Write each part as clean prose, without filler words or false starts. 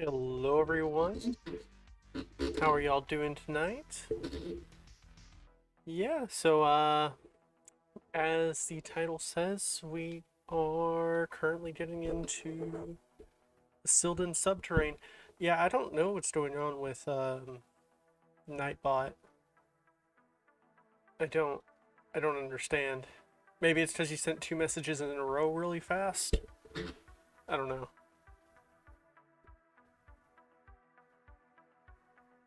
Hello everyone, how are y'all doing tonight? Yeah, as the title says, we are currently getting into the Sil'dihn Subterrane. Yeah, I don't know what's going on with Nightbot. I don't I don't understand. Maybe it's because you sent two messages in a row really fast? I don't know.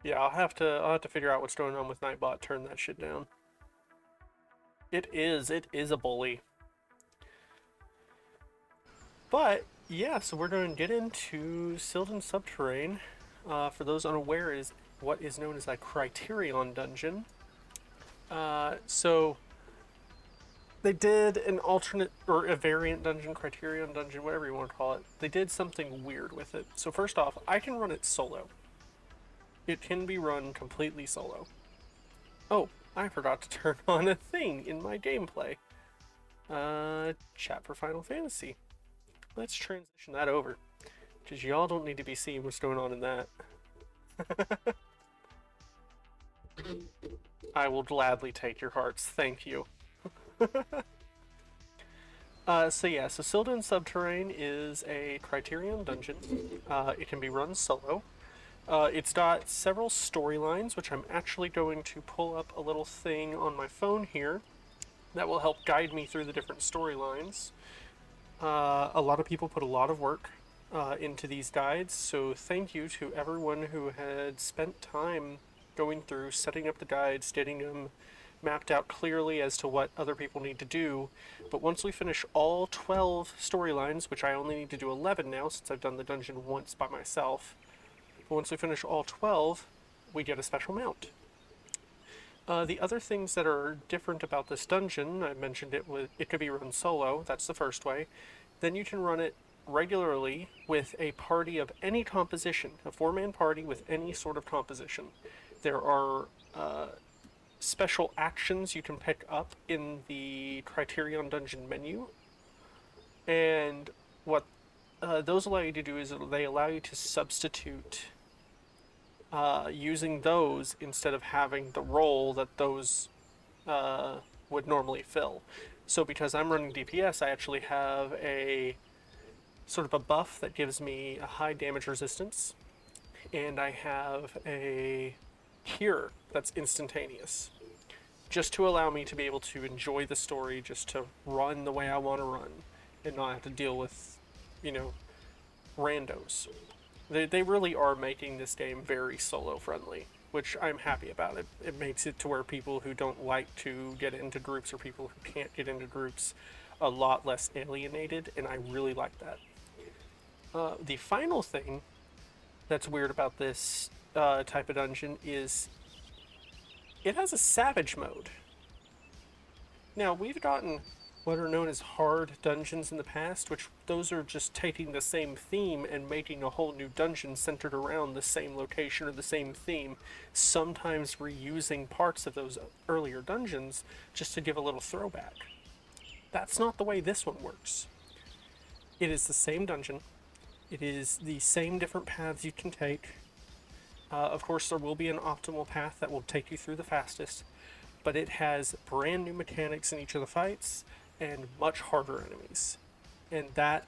Yeah, I'll have to figure out what's going on with Nightbot, turn that shit down. It is a bully. But yeah, so we're going to get into Sil'dihn Subterrane. For those unaware, is what is known as a Criterion dungeon. So they did an alternate or a variant dungeon, Criterion dungeon, whatever you want to call it. They did something weird with it. So first off, I can run it solo. It can be run completely solo. Oh, I forgot to turn on a thing in my gameplay. Chat for Final Fantasy. Let's transition that over, because y'all don't need to be seeing what's going on in that. I will gladly take your hearts, thank you. So Sil'dihn Subterrane is a Criterion dungeon. It can be run solo. It's got several storylines, which I'm actually going to pull up a little thing on my phone here that will help guide me through the different storylines. A lot of people put a lot of work into these guides, so thank you to everyone who had spent time going through, setting up the guides, getting them mapped out clearly as to what other people need to do. But once we finish all 12 storylines, which I only need to do 11 now since I've done the dungeon once by myself, but once we finish all 12, we get a special mount. The other things that are different about this dungeon, I mentioned it could be run solo, that's the first way. Then you can run it regularly with a party of any composition, a 4-man party with any sort of composition. There are special actions you can pick up in the Criterion dungeon menu, and what those allow you to do is they allow you to substitute using those instead of having the role that those would normally fill. So because I'm running DPS, I actually have a sort of a buff that gives me a high damage resistance, and I have a cure that's instantaneous, just to allow me to be able to enjoy the story, just to run the way I want to run, and not have to deal with, randos. They really are making this game very solo friendly, which I'm happy about. It makes it to where people who don't like to get into groups or people who can't get into groups a lot less alienated, and I really like that. The final thing that's weird about this type of dungeon is it has a savage mode. Now, we've gotten what are known as hard dungeons in the past, which those are just taking the same theme and making a whole new dungeon centered around the same location or the same theme, sometimes reusing parts of those earlier dungeons just to give a little throwback. That's not the way this one works. It is the same dungeon. It is the same different paths you can take. Of course, there will be an optimal path that will take you through the fastest, but it has brand new mechanics in each of the fights and much harder enemies. And that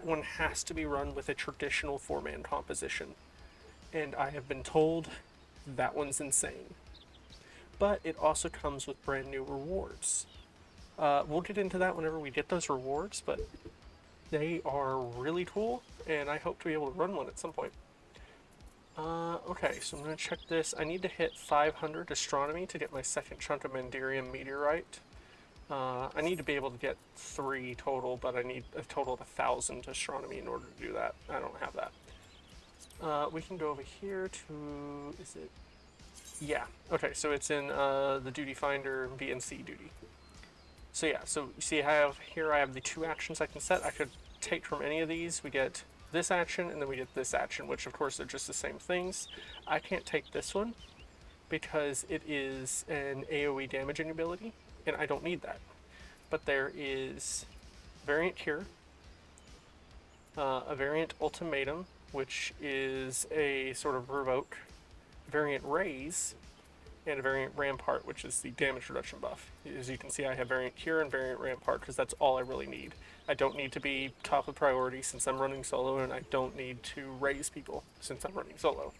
one has to be run with a traditional 4-man composition. And I have been told that one's insane. But it also comes with brand new rewards. We'll get into that whenever we get those rewards, but they are really cool, and I hope to be able to run one at some point. Okay, so I'm going to check this. I need to hit 500 astronomy to get my second chunk of Mandirium meteorite. I need to be able to get 3 total, but I need a total of 1,000 astronomy in order to do that. I don't have that. We can go over here to... is it? Yeah. Okay, so it's in the Duty Finder VNC duty. So yeah, so you see I have the 2 actions I can set. I could take from any of these. We get this action, and then we get this action, which of course are just the same things. I can't take this one because it is an AoE damaging ability, and I don't need that. But there is Variant Cure, a Variant Ultimatum, which is a sort of revoke, variant raise, and a variant rampart, which is the damage reduction buff. As you can see, I have variant cure and variant rampart because that's all I really need. I don't need to be top of priority since I'm running solo, and I don't need to raise people since I'm running solo.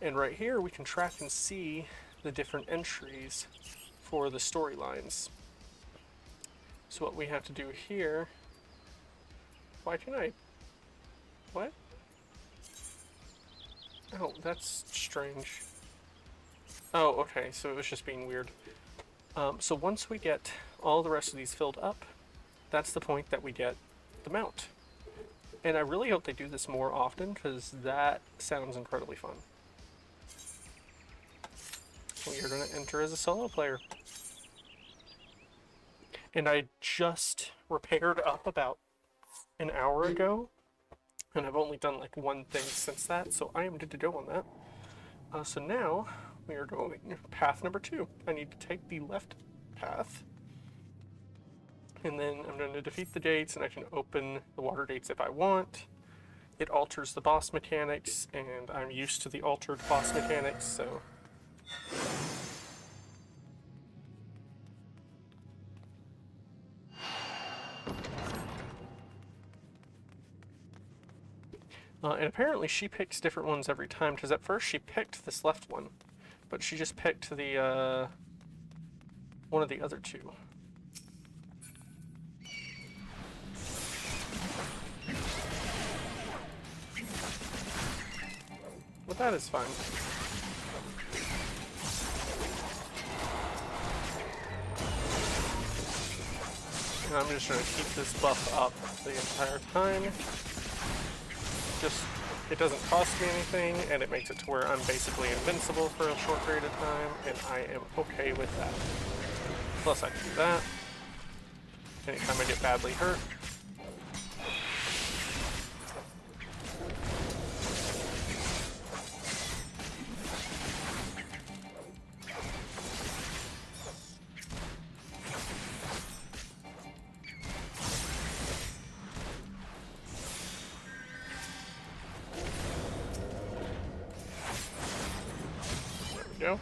And right here we can track and see the different entries for the storylines. So what we have to do here... Why can't I... What? Oh, that's strange. Oh, okay, so it was just being weird. So once we get all the rest of these filled up, that's the point that we get the mount. And I really hope they do this more often, because that sounds incredibly fun. We are going to enter as a solo player. And I just repaired up about an hour ago, and I've only done like one thing since that, so I am good to go on that. So now we are going path number 2. I need to take the left path, and then I'm going to defeat the gates, and I can open the water gates if I want. It alters the boss mechanics, and I'm used to the altered boss mechanics, so... and apparently she picks different ones every time, because at first she picked this left one, but she just picked the, one of the other two. But that is fine. And I'm just going to keep this buff up the entire time. It doesn't cost me anything, and it makes it to where I'm basically invincible for a short period of time, and I am okay with that. Plus I can do that. Anytime I get badly hurt. Go.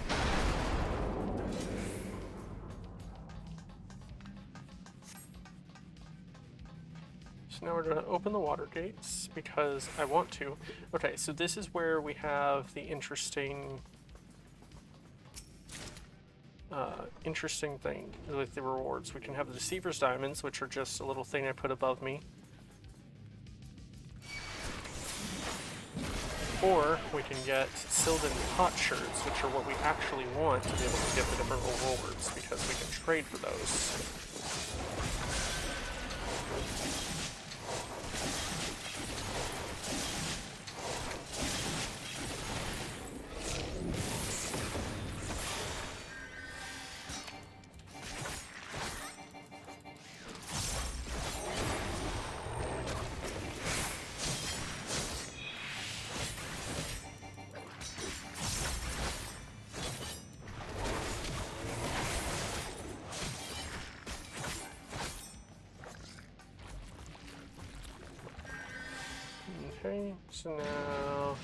So now we're going to open the water gates because I want to. Okay, so this is where we have the interesting thing with the rewards. We can have the Deceiver's Diamonds, which are just a little thing I put above me. Or we can get Sil'dihn Potsherds, which are what we actually want to be able to get the different rewards, because we can trade for those. Okay, so now...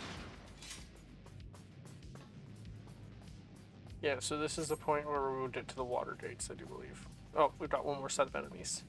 Yeah, so this is the point where we would get to the water gates, I do believe. Oh, we've got one more set of enemies.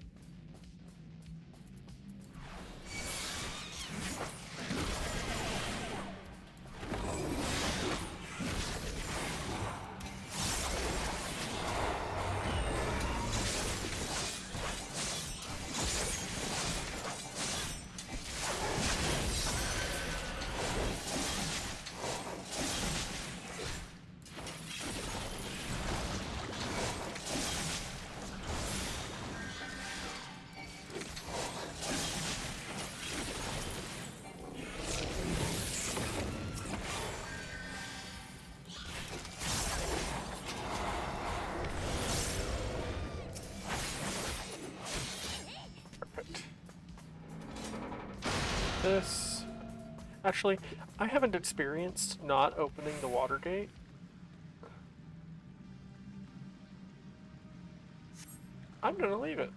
This... Actually, I haven't experienced not opening the water gate. I'm gonna leave it.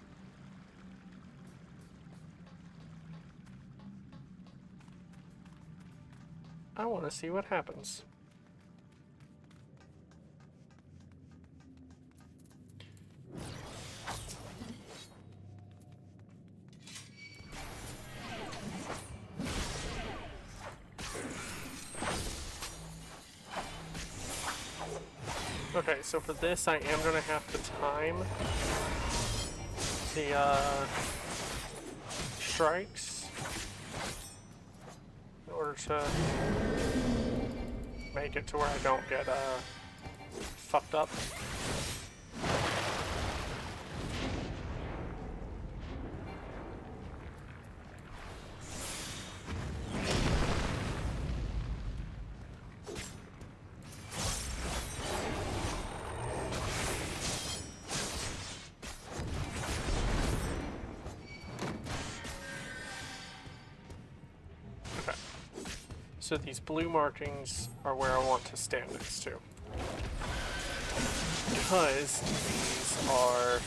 I want to see what happens. Okay, so for this, I am going to have to time the strikes in order to make it to where I don't get fucked up. So these blue markings are where I want to stand next to. Because these are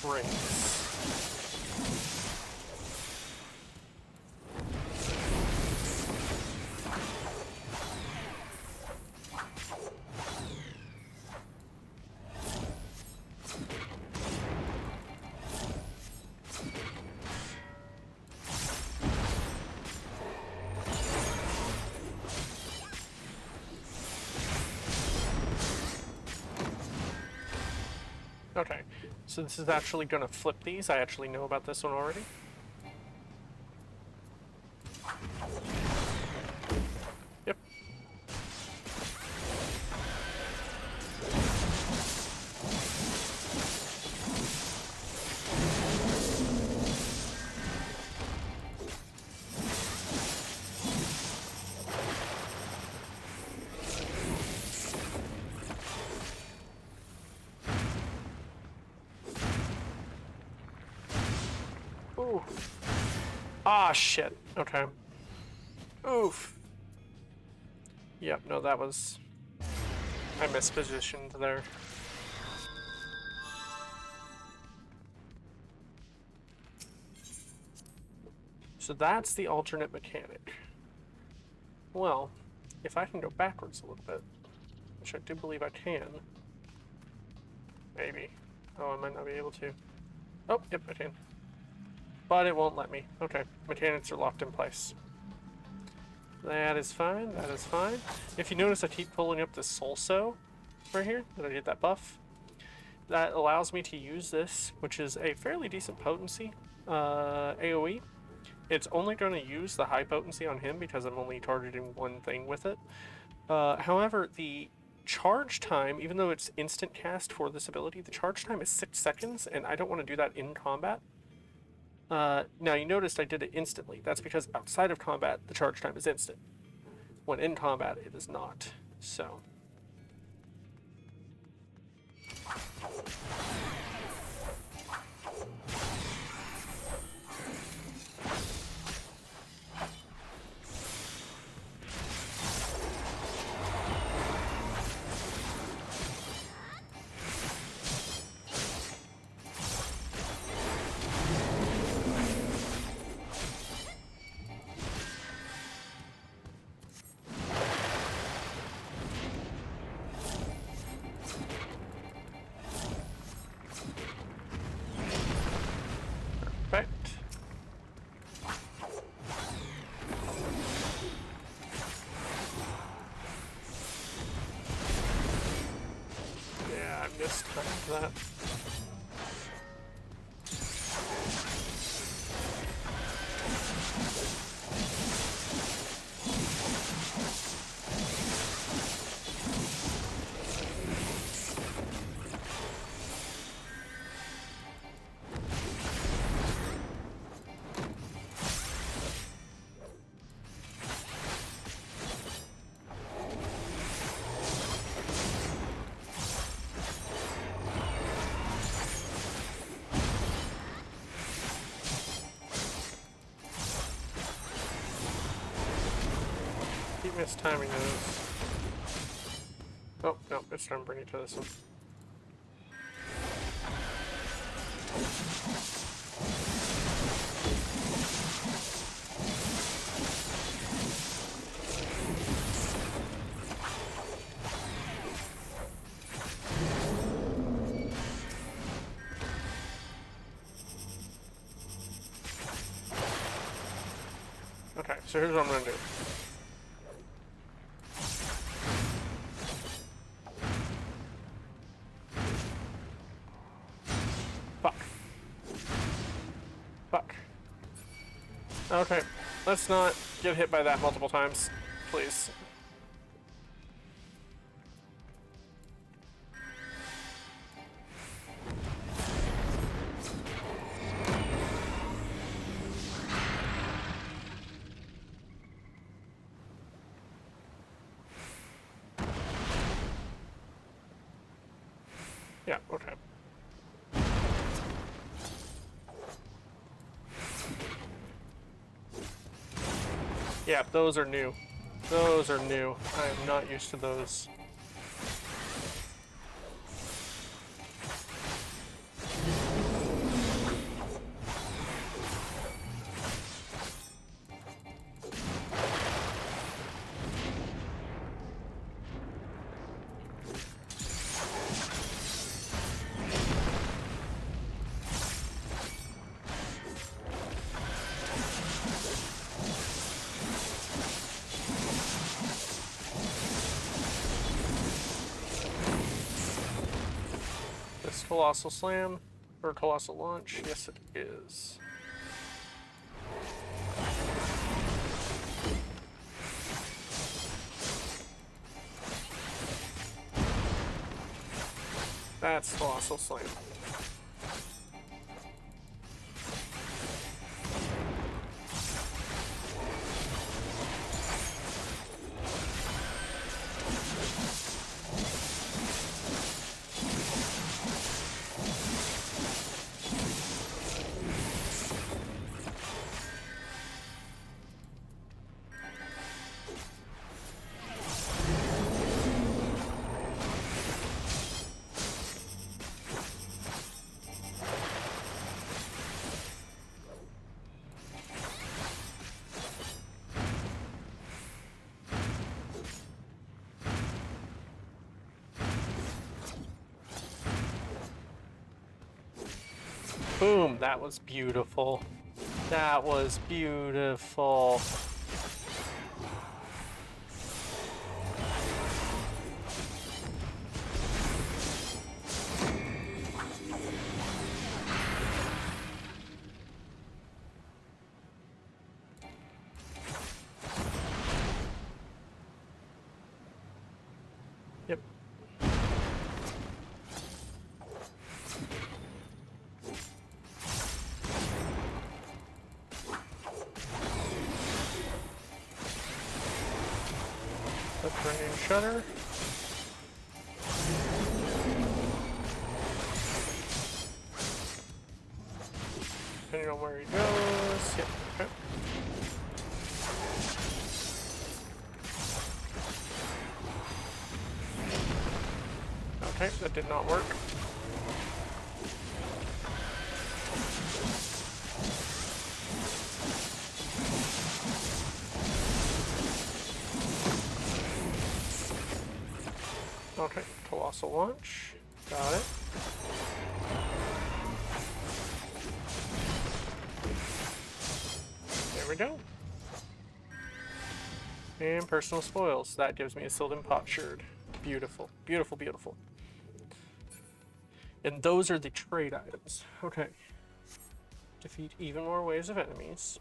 rings. Okay, so this is actually going to flip these. I actually know about this one already. Yep. Ooh. Ah, shit. Okay. Oof. Yep, no, that was... I mispositioned there. So that's the alternate mechanic. Well, if I can go backwards a little bit, which I do believe I can. Maybe. Oh, I might not be able to. Oh, yep, I can. But it won't let me. Okay, mechanics are locked in place. That is fine, that is fine. If you notice, I keep pulling up this Solso right here, that I get that buff. That allows me to use this, which is a fairly decent potency AoE. It's only going to use the high potency on him because I'm only targeting one thing with it. However, the charge time, even though it's instant cast for this ability, the charge time is 6 seconds, and I don't want to do that in combat. Now you noticed I did it instantly. That's because outside of combat, the charge time is instant. When in combat, it is not. So. That. Mistiming those. Oh, no, it's time to bring it to this one. so here's what I'm gonna do. Fuck. Fuck. Okay, let's not get hit by that multiple times, please. Yeah, okay. Yeah, those are new. Those are new. I am not used to those. Colossal Slam, or Colossal Launch? Yes, it is. That's Colossal Slam. Boom, that was beautiful. That was beautiful. Yep. Subtterane shutter. Depending on where he goes. Yep. Okay. Okay, that did not work. Okay, Colossal Launch. Got it. There we go. And Personal Spoils. That gives me a Sil'dihn Potsherd. Beautiful. Beautiful, beautiful. And those are the trade items. Okay. Defeat even more waves of enemies.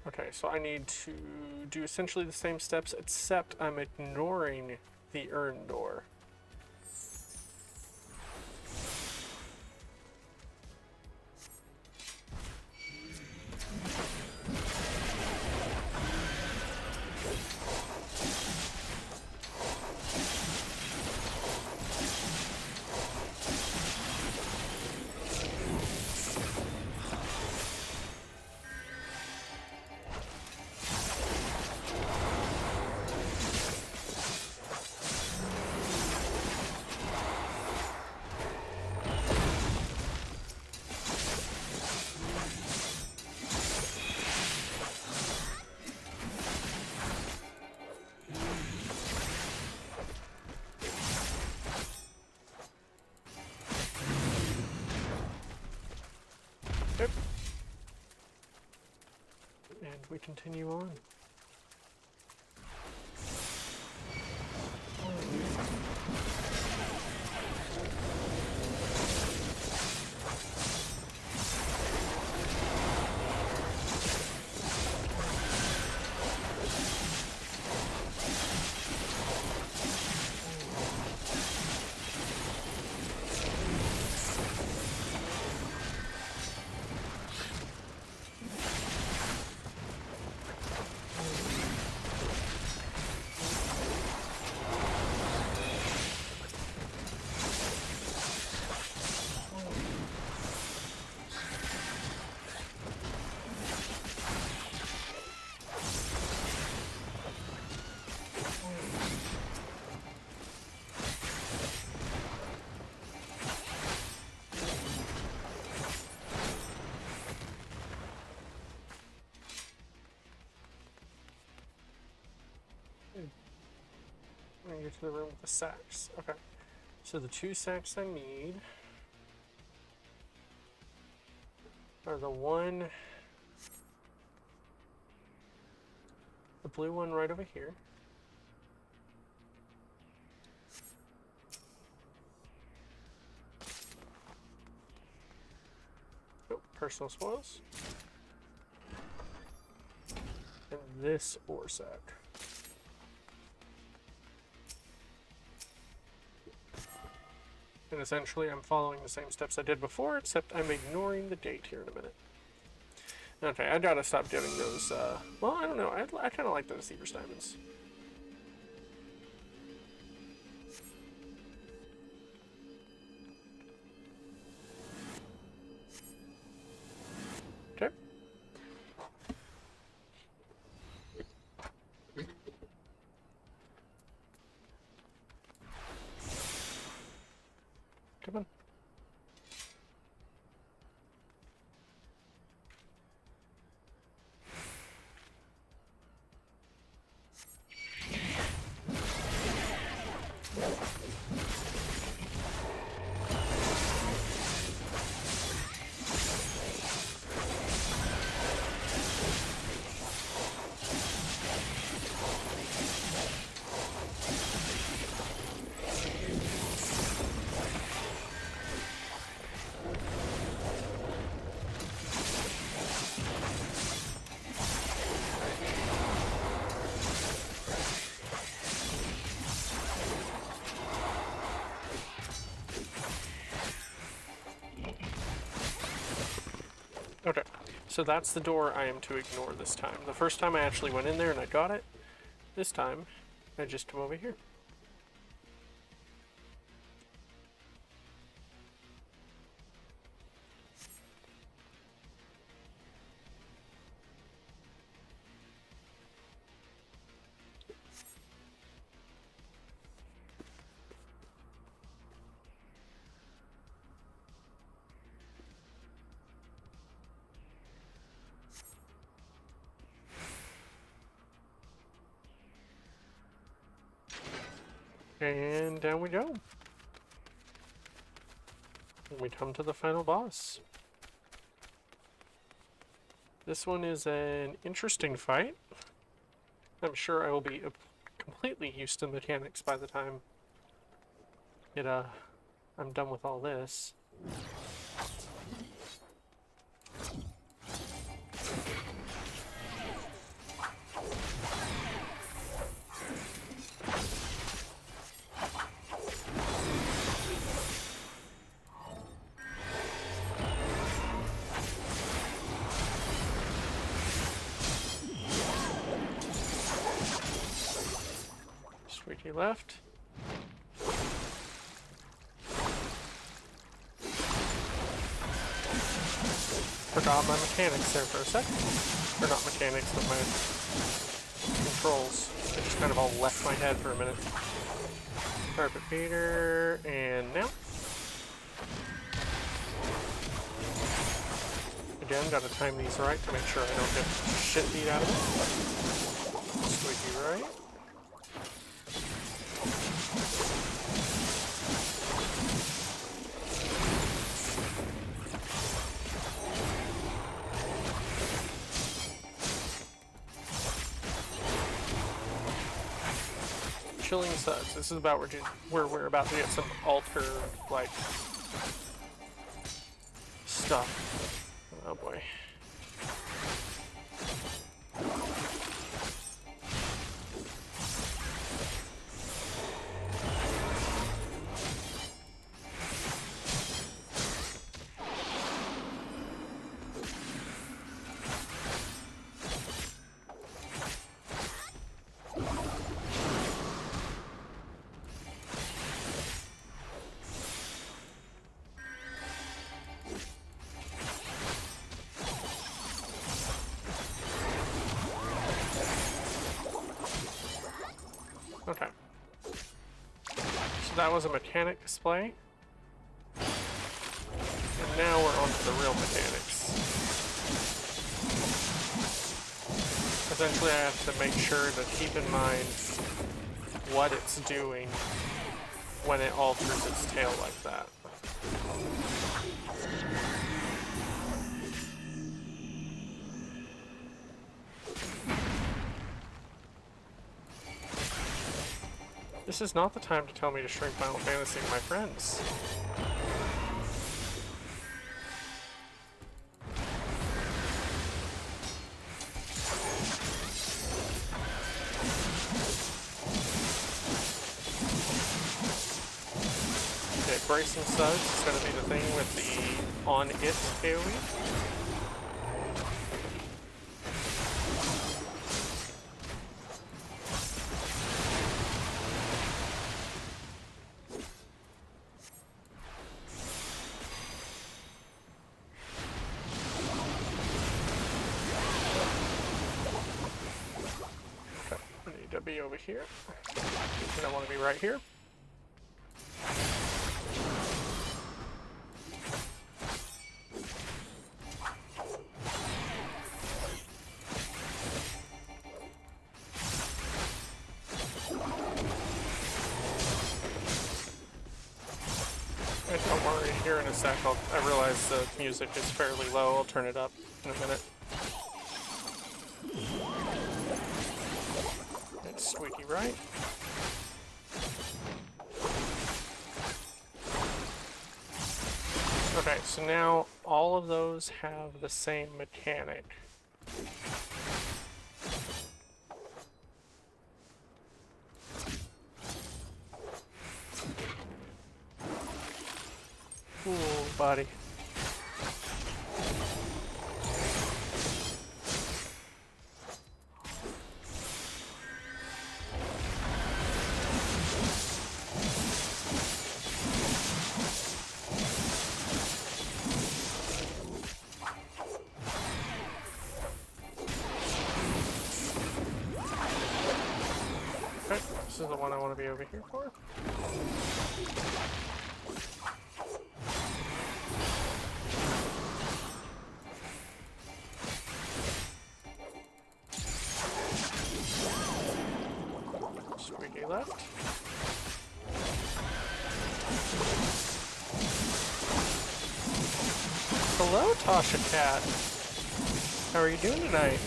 Okay, so I need to do essentially the same steps, except I'm ignoring the urn door. we continue on. I'm gonna get to the room with the sacks. Okay. So the 2 sacks I need are the blue one right over here. Oh, personal spoils. And this ore sack. And essentially I'm following the same steps I did before, except I'm ignoring the date here in a minute. Okay, I gotta stop getting those, well, I don't know, I kinda like those Thiever's Diamonds. Okay. Come on. Okay, so that's the door I am to ignore this time. The first time I actually went in there and I got it. This time, I just come over here. And down we go. And we come to the final boss. This one is an interesting fight. I'm sure I will be completely used to mechanics by the time I'm done with all this. Squeaky left. Forgot my mechanics there for a second. Or not mechanics, but my controls. They just kind of all left my head for a minute. Carpet beater, and now. Again, gotta time these right to make sure I don't get shit beat out of it. Squeaky right. Chilling suds. This is about where we're about to get some altered, like, stuff. Oh boy. Okay. So that was a mechanic display. And now we're on to the real mechanics. Essentially I have to make sure to keep in mind what it's doing when it alters its tail like that. This is not the time to tell me to shrink Final Fantasy to my friends. Okay, Bracing Suds is going to be the thing with the on-it AoE. Be over here, and I want to be right here. And don't worry, here in a sec, I realize the music is fairly low. I'll turn it up in a minute. Squeaky right. Okay, so now all of those have the same mechanic. Ooh, buddy. This is the one I want to be over here for. Squeaky left. Hello, Tasha Cat. How are you doing tonight?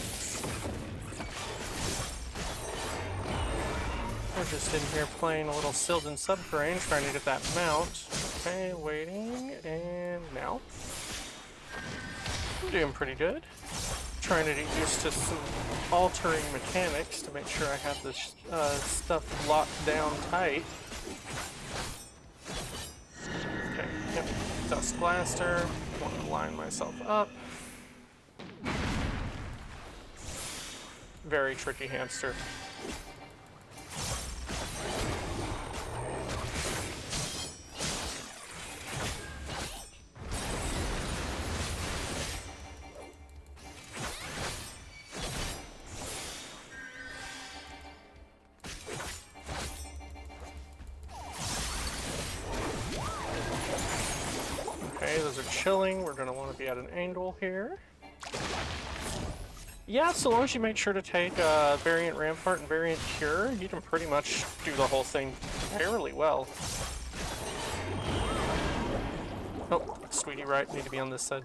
We're just in here playing a little Sil'dihn Subtterane, trying to get that mount. Okay, waiting, and now. I'm doing pretty good. Trying to get used to some altering mechanics to make sure I have this stuff locked down tight. Okay, yep. Dust Blaster. Want to line myself up. Very tricky hamster. Okay, those are chilling. We're going to want to be at an angle here. Yeah, so long as you make sure to take Variant Rampart and Variant Cure, you can pretty much do the whole thing fairly well. Oh, Sweetie right, need to be on this side.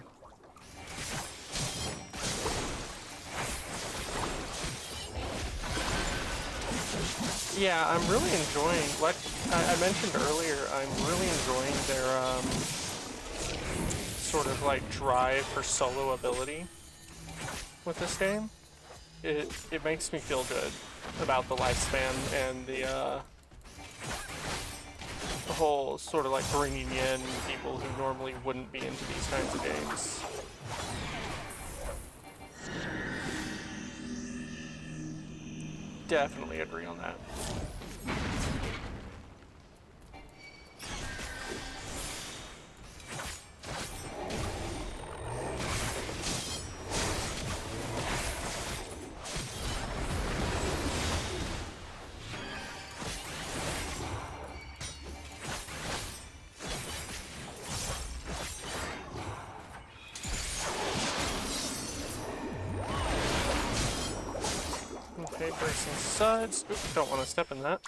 Yeah, I'm really enjoying, like I mentioned earlier, I'm really enjoying their sort of like drive for solo ability with this game. It makes me feel good about the lifespan and the whole sort of like bringing in people who normally wouldn't be into these kinds of games. Definitely agree on that. Okay, bracing suds. Oop, don't want to step in that.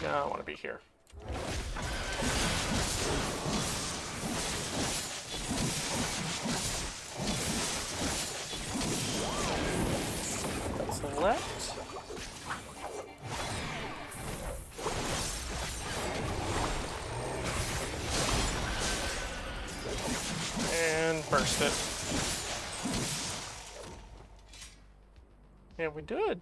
No, I want to be here. Select. And burst it. And we did.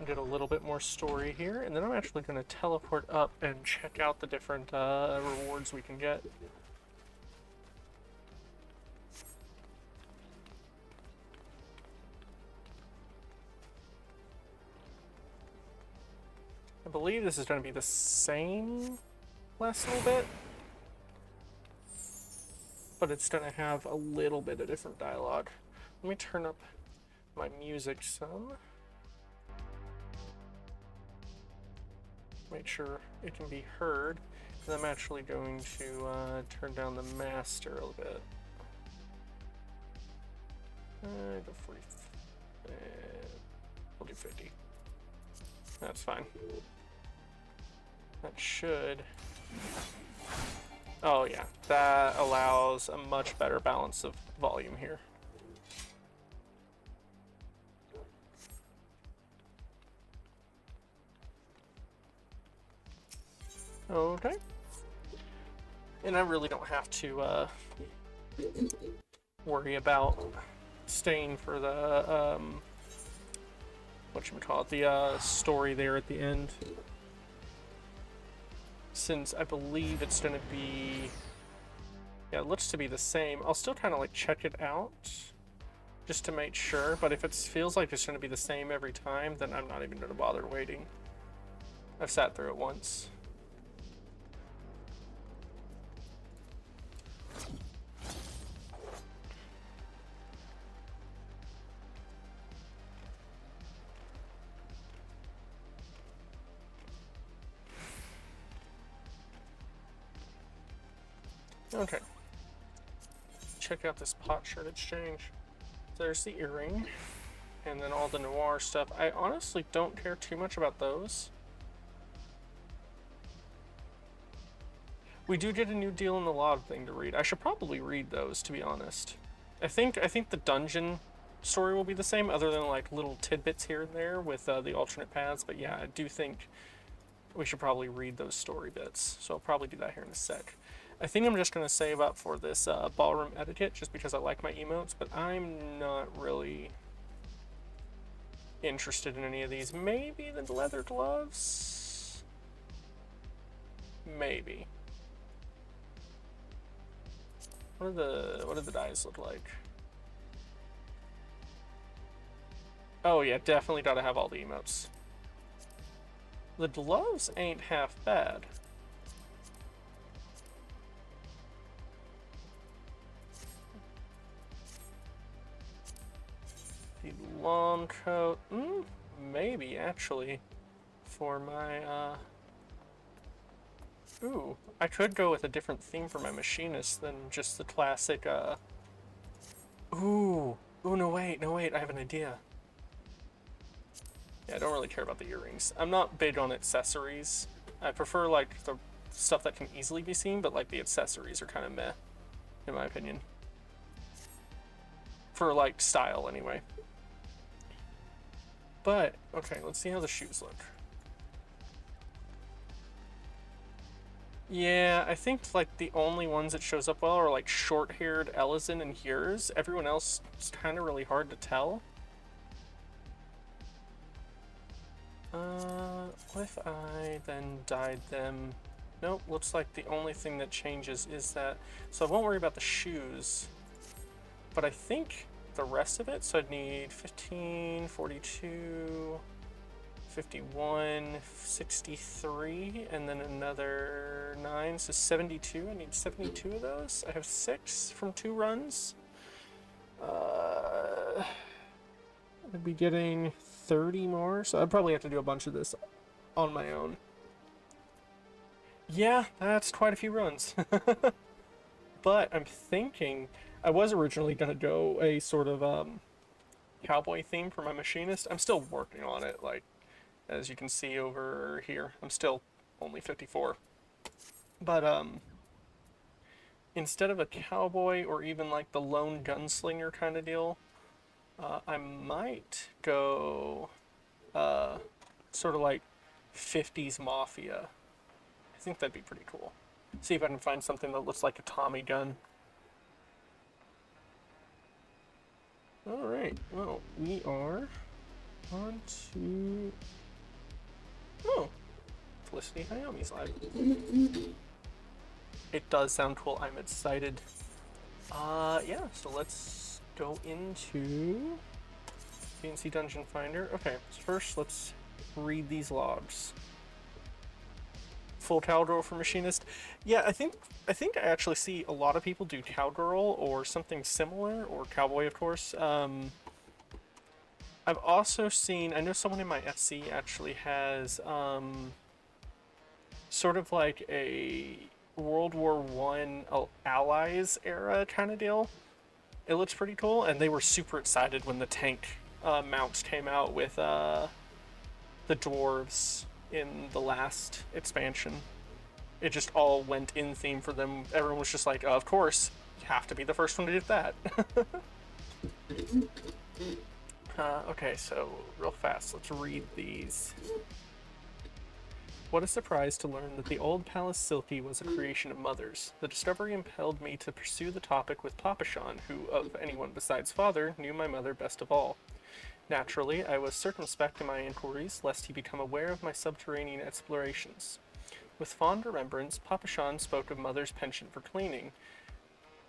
Get a little bit more story here, and then I'm actually going to teleport up and check out the different rewards we can get. I believe this is going to be the same last little bit, but it's going to have a little bit of different dialogue. Let me turn up my music some. Make sure it can be heard. And I'm actually going to turn down the master a little bit. Go 40. We'll do 50. That's fine. That should... Oh yeah, that allows a much better balance of volume here. Okay. And I really don't have to worry about staying for the whatchamacallit, the story there at the end. Since I believe it's gonna be, yeah, it looks to be the same. I'll still kind of like check it out just to make sure, but if it feels like it's gonna be the same every time, then I'm not even gonna bother waiting. I've sat through it once. Okay. Check out this potsherd exchange. So there's the earring, and then all the noir stuff. I honestly don't care too much about those. We do get a new deal in the log thing to read. I should probably read those, to be honest. I think the dungeon story will be the same, other than like little tidbits here and there with the alternate paths. But yeah, I do think we should probably read those story bits. So I'll probably do that here in a sec. I think I'm just going to save up for this ballroom etiquette just because I like my emotes, but I'm not really interested in any of these. Maybe the leather gloves? Maybe. What do the dice look like? Oh yeah, definitely gotta have all the emotes. The gloves ain't half bad. The long coat, maybe actually, for my, ooh, I could go with a different theme for my machinist than just the classic, ooh, no wait, I have an idea. Yeah, I don't really care about the earrings. I'm not big on accessories. I prefer, like, the stuff that can easily be seen, but, like, the accessories are kind of meh, in my opinion. For, like, style, anyway. But, okay, let's see how the shoes look. Yeah, I think like the only ones that shows up well are like short-haired Ellison and Here's. Everyone else is kind of really hard to tell. What if I then dyed them? Nope, looks like the only thing that changes is that, so I won't worry about the shoes, but I think the rest of it, so I'd need 15, 42, 51, 63, and then another 9, so 72. I need 72 of those. I have 6 from 2 runs. I'd be getting 30 more, so I'd probably have to do a bunch of this on my own. Yeah, that's quite a few runs. But I'm thinking, I was originally going to go a sort of cowboy theme for my machinist. I'm still working on it, like, as you can see over here. I'm still only 54. But, instead of a cowboy or even like the lone gunslinger kind of deal, I might go sort of like 50s mafia. I think that'd be pretty cool. See if I can find something that looks like a Tommy gun. Alright, well, we are on to... Oh, Felicity Hayami's live. It does sound cool, I'm excited. Yeah, so let's go into PNC Dungeon Finder. Okay, so first let's read these logs. Full cowgirl for machinist. Yeah, I think I actually see a lot of people do cowgirl or something similar, or cowboy, of course. I've also seen, I know someone in my FC actually has sort of like a World War I Allies era kind of deal. It looks pretty cool, and they were super excited when the tank mounts came out with the dwarves in the last expansion. It just all went in theme for them. Everyone was just like, of course, you have to be the first one to do that. Okay, so real fast, let's read these. What a surprise to learn that the old palace Silkie was a creation of Mother's. The discovery impelled me to pursue the topic with Papashan, who, of anyone besides father, knew my mother best of all. Naturally, I was circumspect in my inquiries, lest he become aware of my subterranean explorations. With fond remembrance, Papashan spoke of Mother's penchant for cleaning,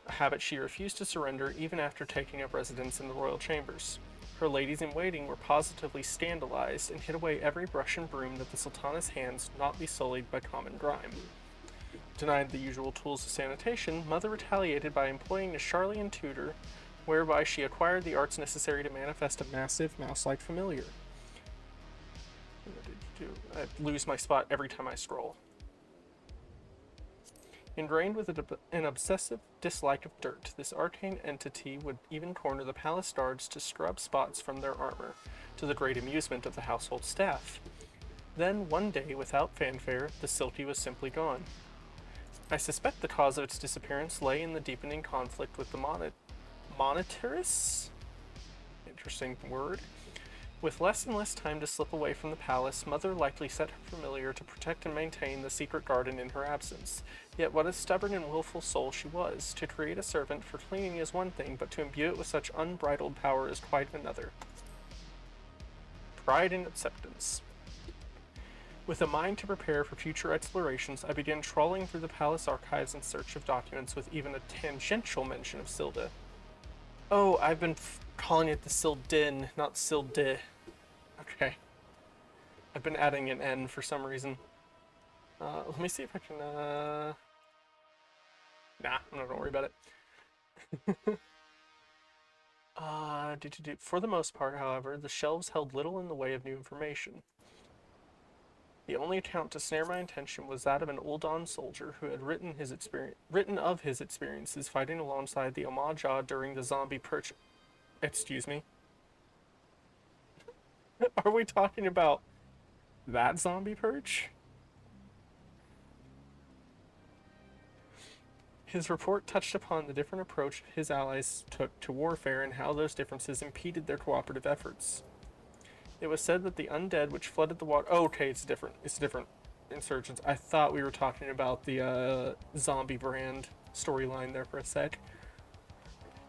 a habit she refused to surrender even after taking up residence in the royal chambers. Her ladies-in-waiting were positively scandalized and hid away every brush and broom that the Sultana's hands not be sullied by common grime. Denied the usual tools of sanitation, Mother retaliated by employing a Charlian tutor, whereby she acquired the arts necessary to manifest a massive, mouse-like familiar. What did you do? I lose my spot every time I scroll. Ingrained with an obsessive dislike of dirt, this arcane entity would even corner the palace guards to scrub spots from their armor, to the great amusement of the household staff. Then, one day, without fanfare, the Silkie was simply gone. I suspect the cause of its disappearance lay in the deepening conflict with the monitarists? Interesting word. With less and less time to slip away from the palace, Mother likely set her familiar to protect and maintain the secret garden in her absence. Yet what a stubborn and willful soul she was. To create a servant for cleaning is one thing, but to imbue it with such unbridled power is quite another. Pride and acceptance. With a mind to prepare for future explorations, I began trawling through the palace archives in search of documents with even a tangential mention of Sil'dihn. Oh, I've been calling it the Sil'dihn, not Sil'dih. Okay. I've been adding an N for some reason. Let me see if I can, Nah, I'm not gonna worry about it. For the most part, however, the shelves held little in the way of new information. The only account to snare my attention was that of an Uldan soldier who had written of his experiences fighting alongside the Omaja during the zombie purge. Excuse me. Are we talking about that zombie purge? His report touched upon the different approach his allies took to warfare and how those differences impeded their cooperative efforts. It was said that the undead which flooded the water... Oh, okay, it's different. It's different insurgents. I thought we were talking about the zombie brand storyline there for a sec.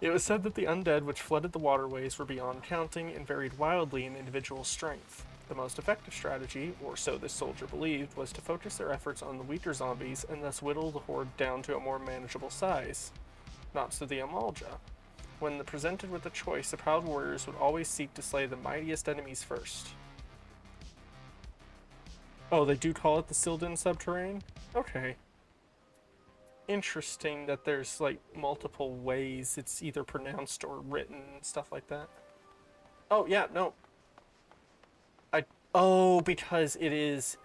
It was said that the undead which flooded the waterways were beyond counting and varied wildly in individual strength. The most effective strategy, or so this soldier believed, was to focus their efforts on the weaker zombies and thus whittle the horde down to a more manageable size. Not so the Amalja. When presented with a choice, the proud warriors would always seek to slay the mightiest enemies first. Oh, they do call it the Sil'dihn Subtterane? Okay. Interesting that there's, like, multiple ways it's either pronounced or written and stuff like that. Oh, yeah, no. Oh, because it is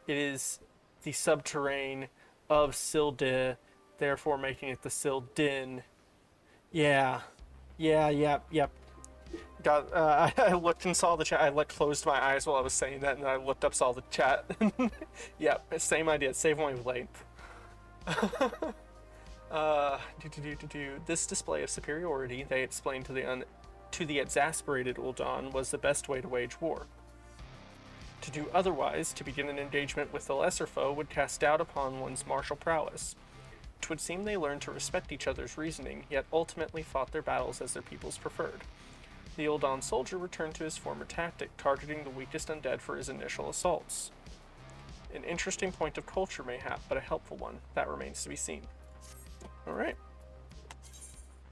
the Subtterane of Sil'dih, therefore making it the Sil'dihn. Yeah. Yep. Got, I looked and saw the chat. I closed my eyes while I was saying that, and then I looked up, saw the chat. Yep, same idea, same wavelength. This display of superiority, they explained to the exasperated Ul'dan, was the best way to wage war. To do otherwise, to begin an engagement with the lesser foe, would cast doubt upon one's martial prowess. 'Twould seem they learned to respect each other's reasoning, yet ultimately fought their battles as their peoples preferred. The Ul'dan soldier returned to his former tactic, targeting the weakest undead for his initial assaults. An interesting point of culture, mayhap, but a helpful one. That remains to be seen. Alright.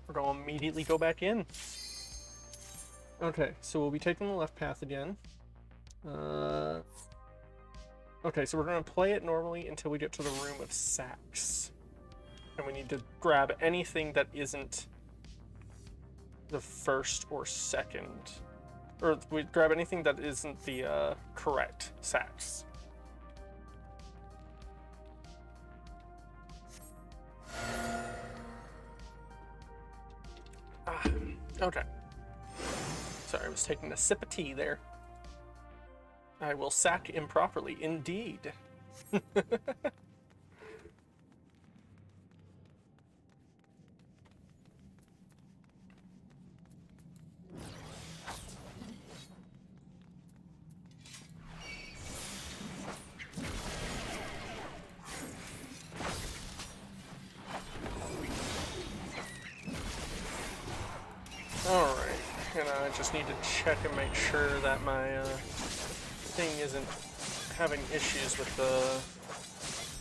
We're going to immediately go back in. Okay, so we'll be taking the left path again. Okay, so we're going to play it normally until we get to the room of sacks. And we need to grab anything that isn't the first or second. Or we grab anything that isn't the correct sacks. Okay. Sorry, I was taking a sip of tea there. I will sack improperly, indeed. Alright, and I just need to check and make sure that my thing isn't having issues with the,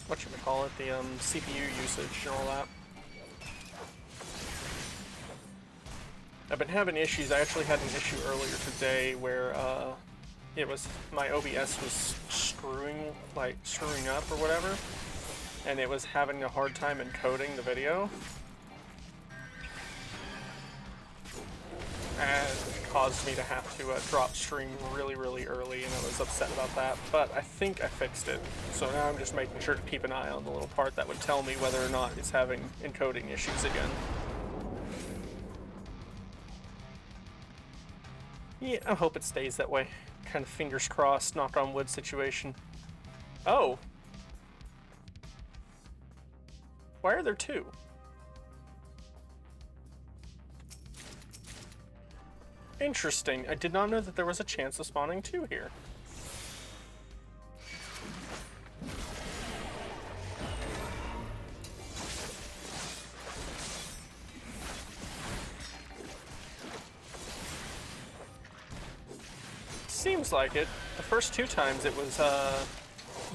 whatchamacallit, the CPU usage and all that. I've been having issues. I actually had an issue earlier today where it was, my OBS was screwing up or whatever, and it was having a hard time encoding the video. And it caused me to have to drop stream really early, and I was upset about that, but I think I fixed it. So now I'm just making sure to keep an eye on the little part that would tell me whether or not it's having encoding issues again. Yeah, I hope it stays that way. Kind of fingers crossed, knock on wood situation. Oh! Why are there two? Interesting. I did not know that there was a chance of spawning two here. Seems like it. The first two times it was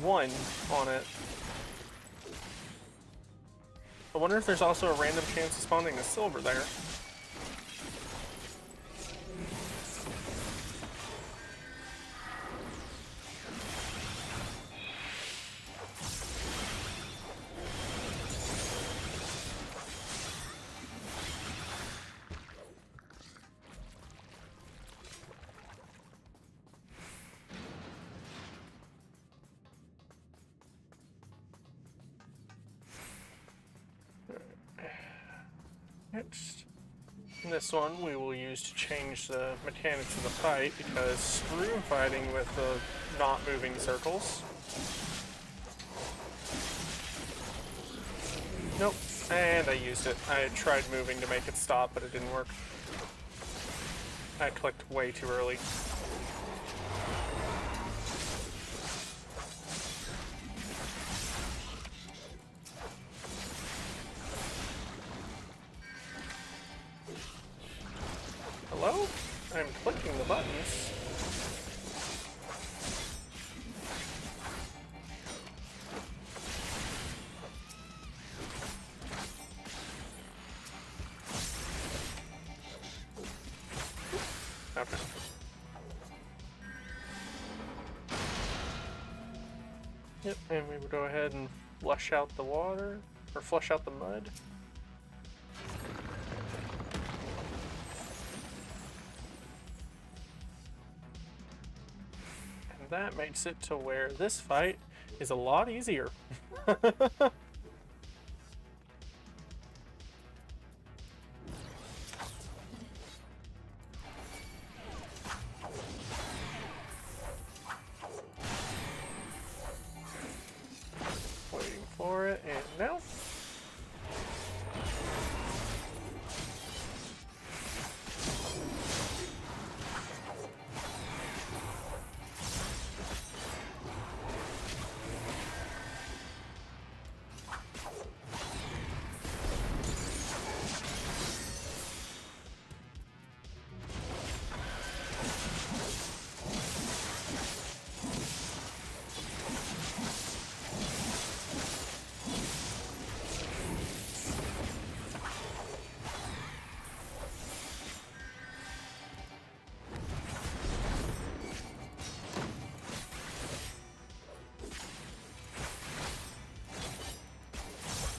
one on it. I wonder if there's also a random chance of spawning a silver there. Next, this one we will use to change the mechanics of the fight, because screw fighting with the not moving circles. Nope, and I used it. I tried moving to make it stop, but it didn't work. I clicked way too early. I'm clicking the buttons. Okay. Yep, and we would go ahead and flush out the water, or flush out the mud. And that makes it to where this fight is a lot easier. Waiting for it, and now.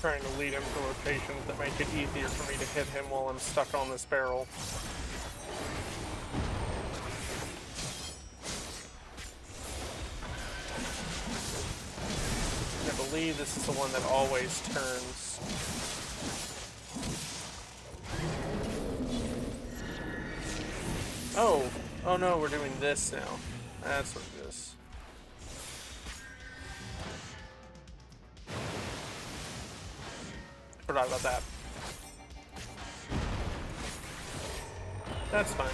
Trying to lead him to locations that make it easier for me to hit him while I'm stuck on this barrel. I believe this is the one that always turns. Oh no, we're doing this now. That's what it is. Forgot about that. That's fine.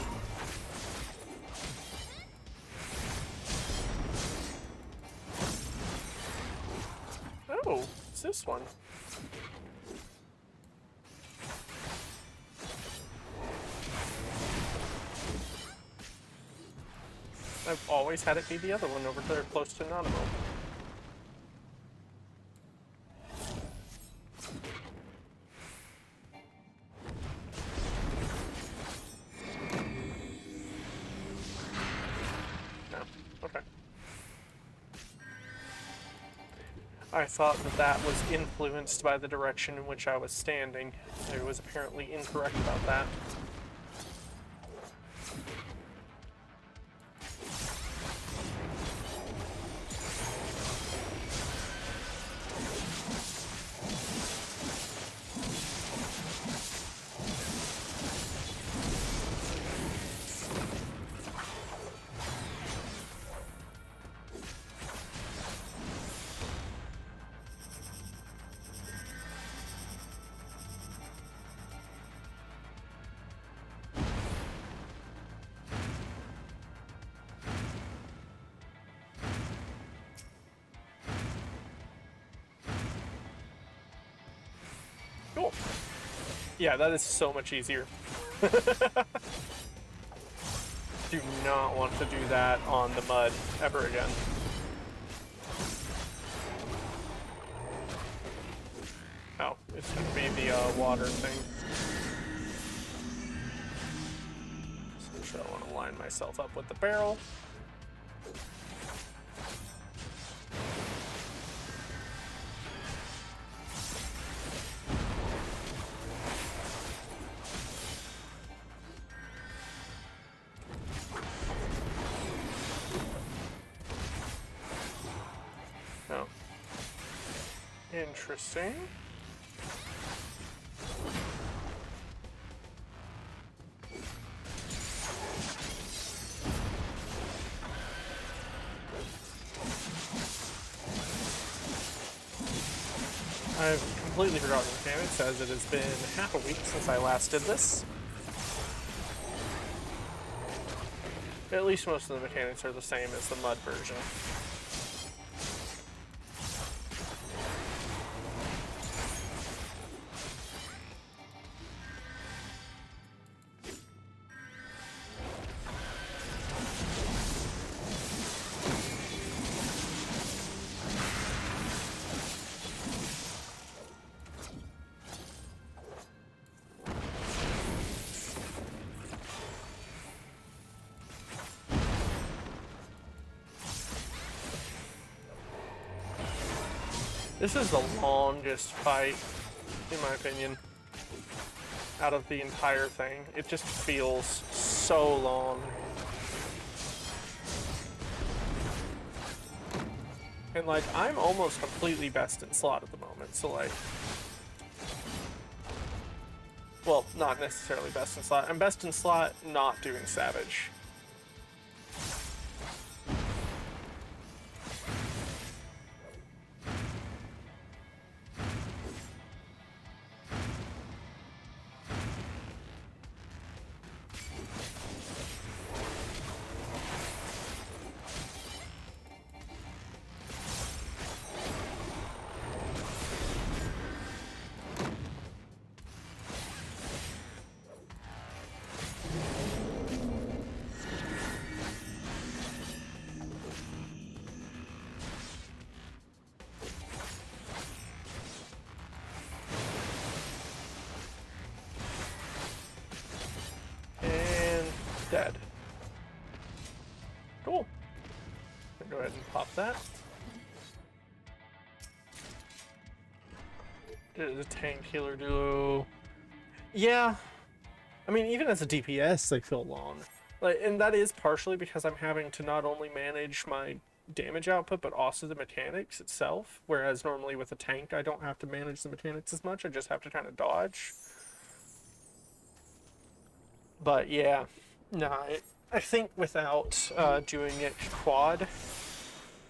Oh, it's this one. I've always had it be the other one over there close to Nanamo. I thought that that was influenced by the direction in which I was standing. I was apparently incorrect about that. Cool. Yeah, that is so much easier. Do not want to do that on the mud ever again. Oh, it's going to be the water thing. So I want to line myself up with the barrel. Interesting. I've completely forgotten the mechanics as it has been half a week since I last did this. At least most of the mechanics are the same as the mud version. This is the longest fight, in my opinion, out of the entire thing. It just feels so long. And like, I'm almost completely best in slot at the moment, so like... Well, not necessarily best in slot. I'm best in slot not doing Savage. Dead. Cool. Go ahead and pop that. Did the tank healer duo? Yeah. I mean, even as a DPS, they feel long. Like, and that is partially because I'm having to not only manage my damage output, but also the mechanics itself. Whereas normally with a tank, I don't have to manage the mechanics as much. I just have to kind of dodge. But yeah. No, I think without doing it quad,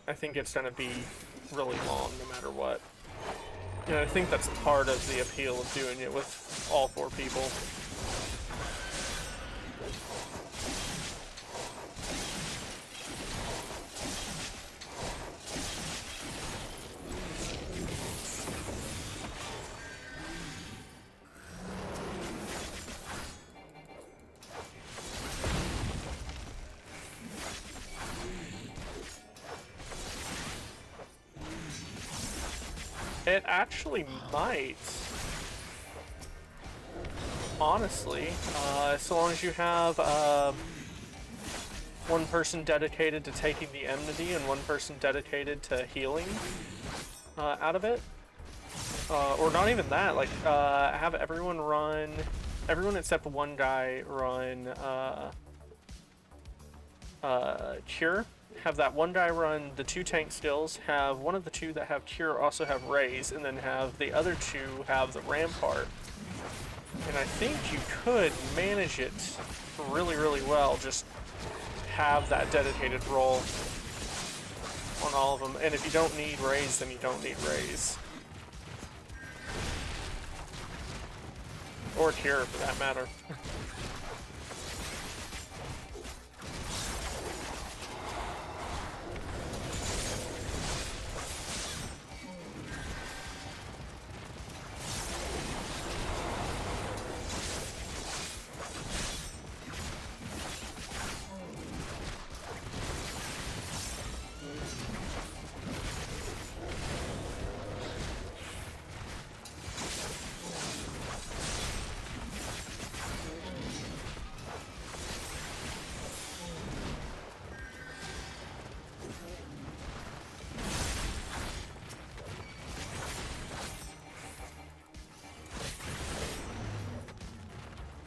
I think it's going to be really long no matter what. And I think that's part of the appeal of doing it with all 4 people. It actually might. Honestly, so long as you have one person dedicated to taking the enmity and one person dedicated to healing out of it. Or not even that, like have everyone except one guy run Cure. Have that one guy run the 2 tank skills, have one of the 2 that have Cure also have Raise, and then have the other 2 have the Rampart. And I think you could manage it really, really well, just have that dedicated role on all of them. And if you don't need Raise, then you don't need Raise. Or Cure, for that matter.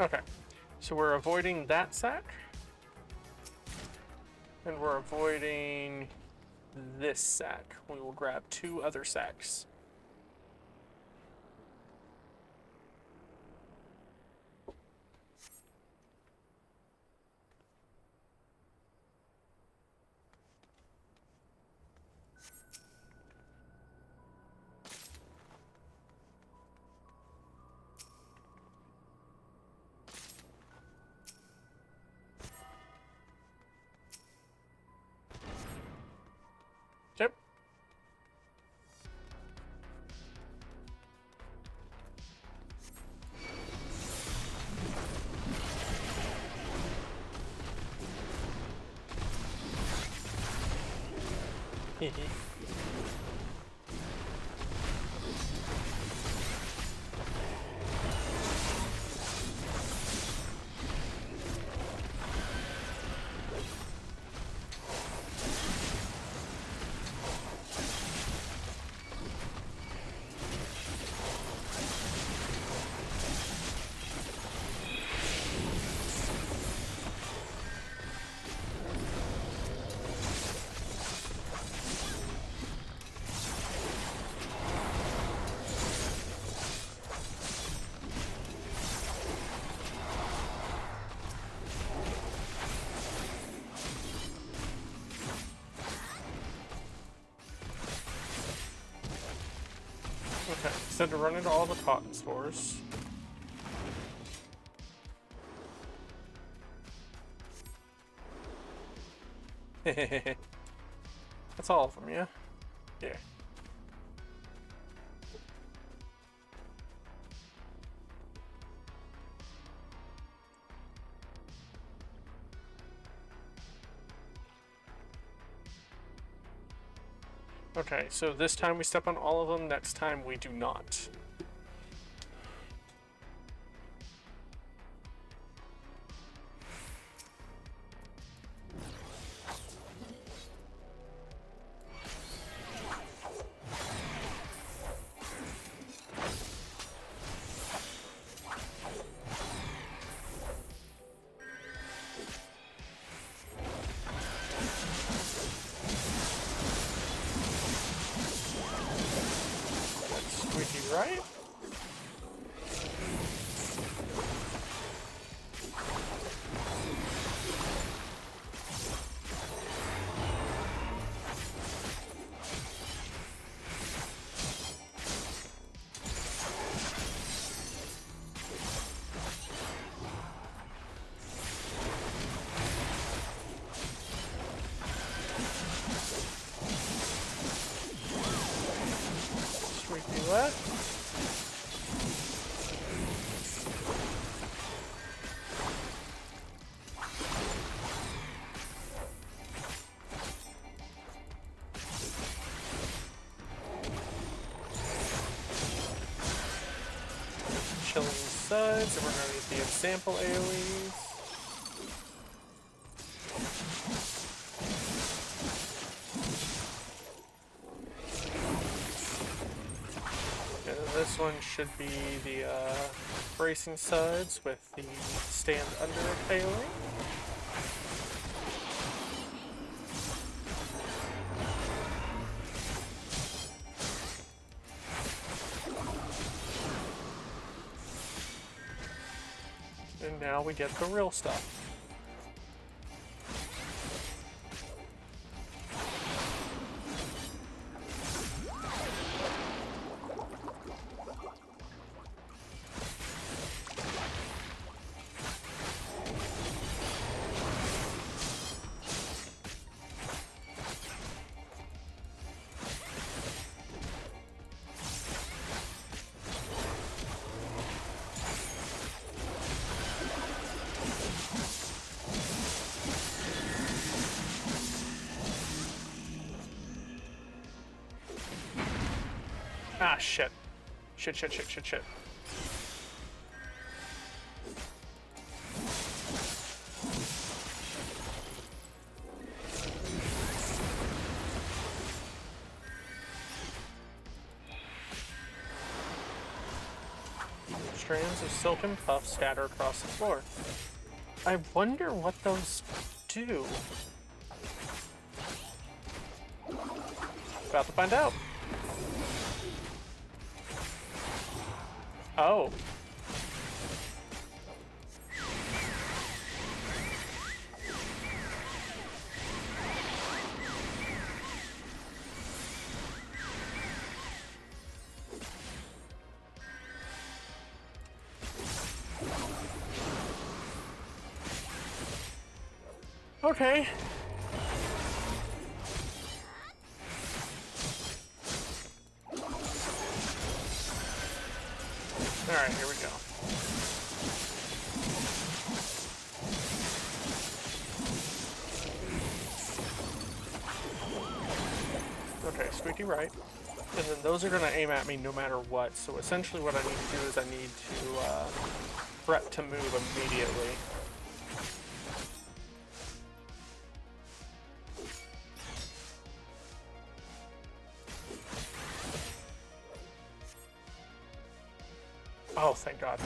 Okay, so we're avoiding that sack, and we're avoiding this sack. We will grab 2 other sacks. Yep. Okay, instead of running to all the cotton stores. That's all of them, yeah? Yeah. Okay, so this time we step on all of them, next time we do not. Right? Sweet duet. Chilling suds, and we're going to use the example AoEs. And this one should be the bracing suds with the stand under AoE. And now we get the real stuff. Ah, shit. Shit. Strands of silken puff scatter across the floor. I wonder what those do. About to find out. Oh. Okay. Alright, here we go. Okay, squeaky right. And then those are going to aim at me no matter what, so essentially what I need to do is I need to prep to move immediately. Oh, thank God.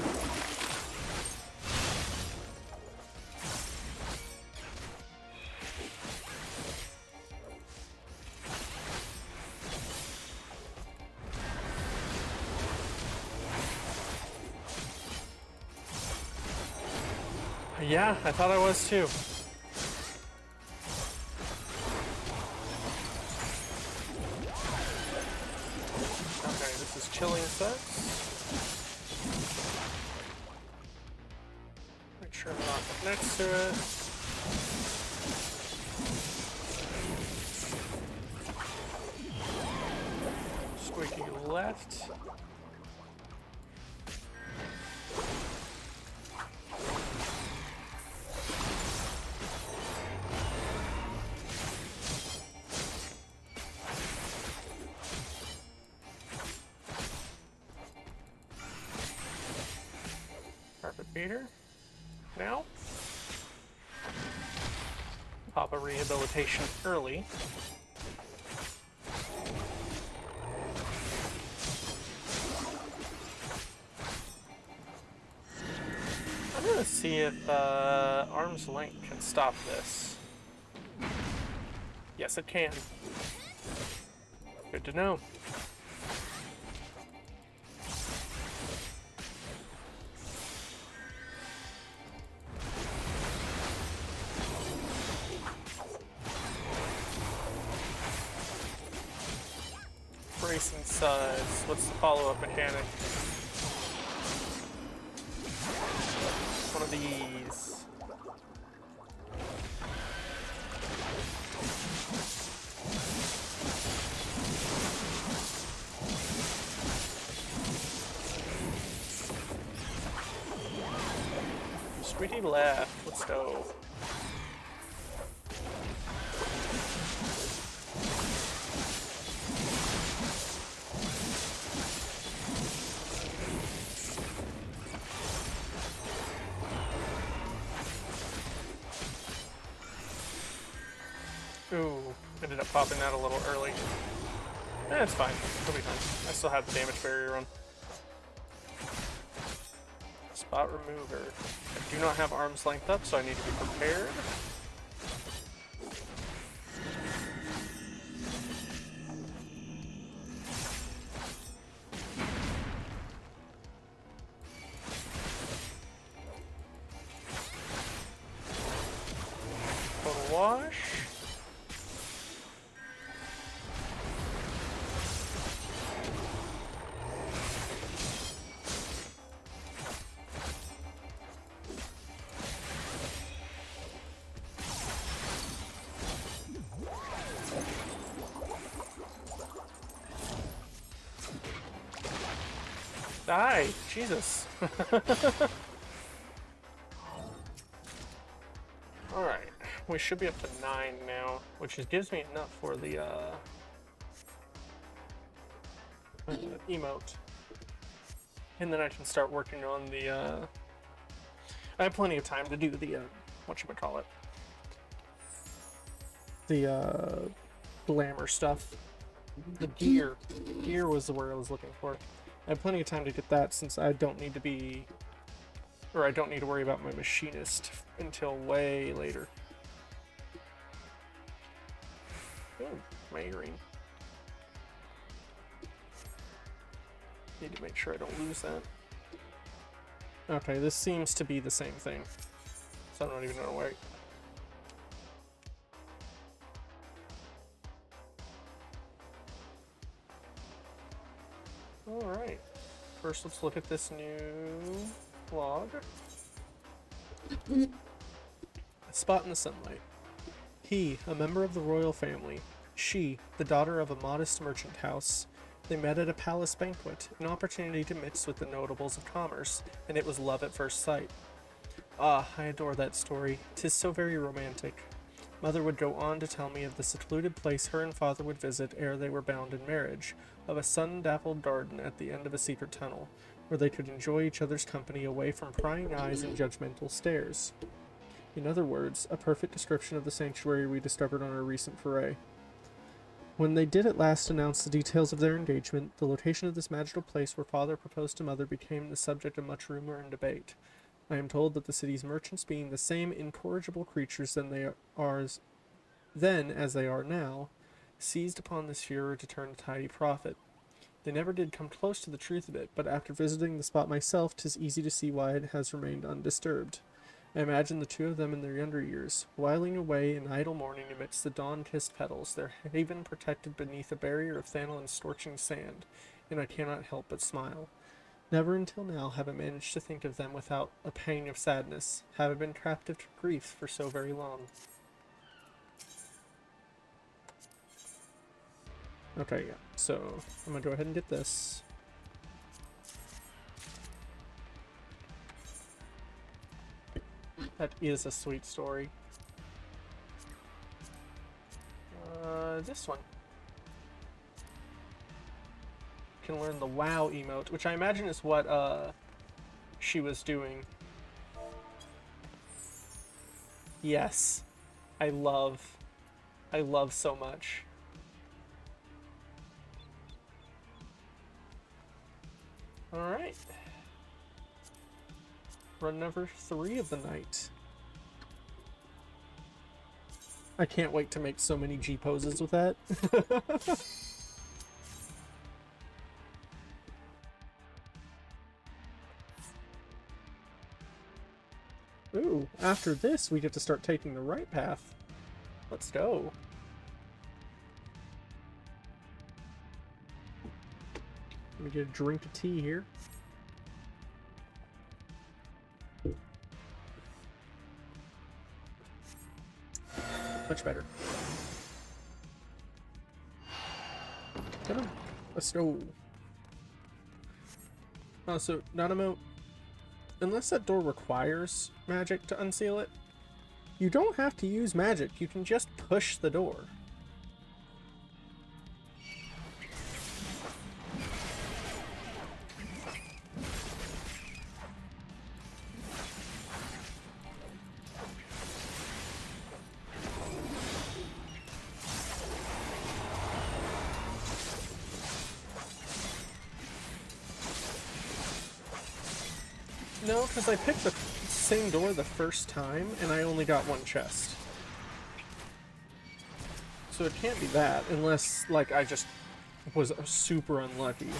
Yeah, I thought I was too. Okay, this is chilling sets. Make sure I'm not next to it. Squeaky left. Carpet beater. Now, pop a rehabilitation early. I'm gonna see if arm's length can stop this. Yes, it can. Good to know. Bracing size. What's the follow-up mechanic? One of these. Sweetie left. Let's go. Ooh, ended up popping that a little early. It's fine. It'll be fine. I still have the damage barrier on. Spot remover. I do not have arm's length up, so I need to be prepared. Total wash. Die! Jesus! Alright, we should be up to 9 now, which gives me enough for the emote. And then I can start working on the I have plenty of time to do the whatchamacallit. The glamour stuff. The gear. Gear was the word I was looking for. I have plenty of time to get that since I don't need to be, or I don't need to worry about my machinist until way later. Ooh, Mayrine. Need to make sure I don't lose that. Okay, this seems to be the same thing. So I don't even know why. Alright, first let's look at this new log. A spot in the sunlight. He, a member of the royal family. She, the daughter of a modest merchant house. They met at a palace banquet, an opportunity to mix with the notables of commerce, and it was love at first sight. Ah, I adore that story. 'Tis so very romantic. Mother would go on to tell me of the secluded place her and father would visit ere they were bound in marriage, of a sun-dappled garden at the end of a secret tunnel, where they could enjoy each other's company away from prying eyes and judgmental stares. In other words, a perfect description of the sanctuary we discovered on our recent foray. When they did at last announce the details of their engagement, the location of this magical place where father proposed to mother became the subject of much rumor and debate. I am told that the city's merchants, being the same incorrigible creatures then as they are now, seized upon this furor to turn a tidy profit. They never did come close to the truth of it, but after visiting the spot myself, 'tis easy to see why it has remained undisturbed. I imagine the two of them in their younger years, whiling away an idle morning amidst the dawn-kissed petals, their haven protected beneath a barrier of thanalan scorching sand, and I cannot help but smile. Never until now have I managed to think of them without a pang of sadness, having been trapped of grief for so very long. Okay, yeah, so I'm gonna go ahead and get this. That is a sweet story. This one. Can learn the WoW emote, which I imagine is what she was doing. Yes. I love so much. Alright. Run number 3 of the night. I can't wait to make so many G poses with that. Ooh, after this we get to start taking the right path. Let's go. Let me get a drink of tea here. Much better. Come on. Let's go. Oh, so Nanamo, unless that door requires magic to unseal it, you don't have to use magic. You can just push the door. No, because I picked the same door the first time, and I only got one chest. So it can't be that, unless, like, I just was super unlucky.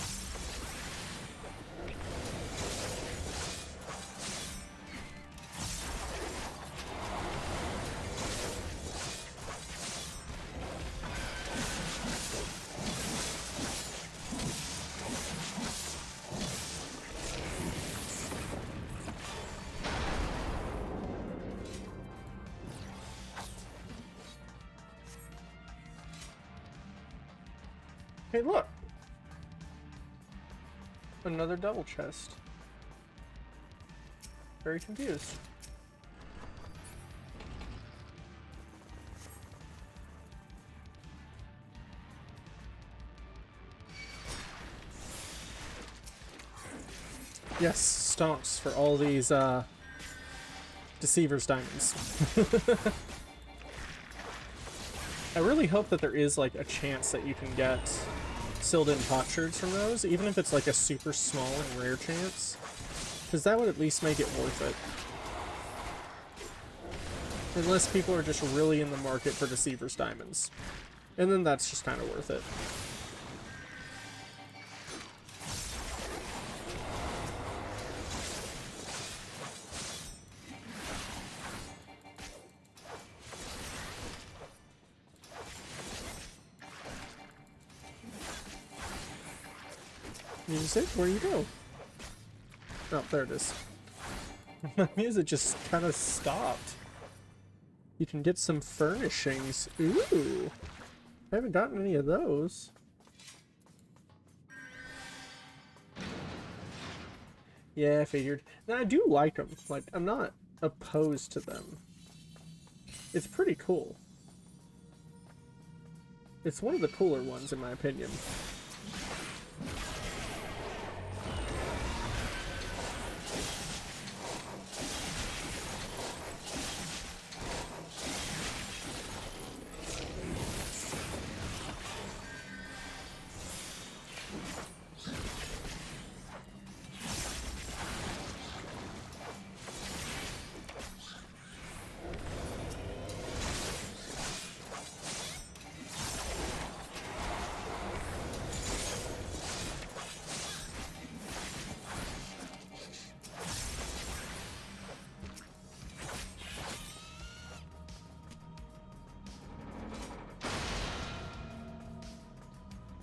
Hey, look! Another double chest. Very confused. Yes, stonks for all these, Deceiver's diamonds. I really hope that there is, like, a chance that you can get Sil'dihn potsherds from those, even if it's, like, a super small and rare chance. Because that would at least make it worth it. Unless people are just really in the market for Deceiver's diamonds. And then that's just kind of worth it. Music, where you go? Oh, there it is. My music just kind of stopped. You can get some furnishings. Ooh! I haven't gotten any of those. Yeah, I figured. Now, I do like them. Like, I'm not opposed to them. It's pretty cool. It's one of the cooler ones, in my opinion.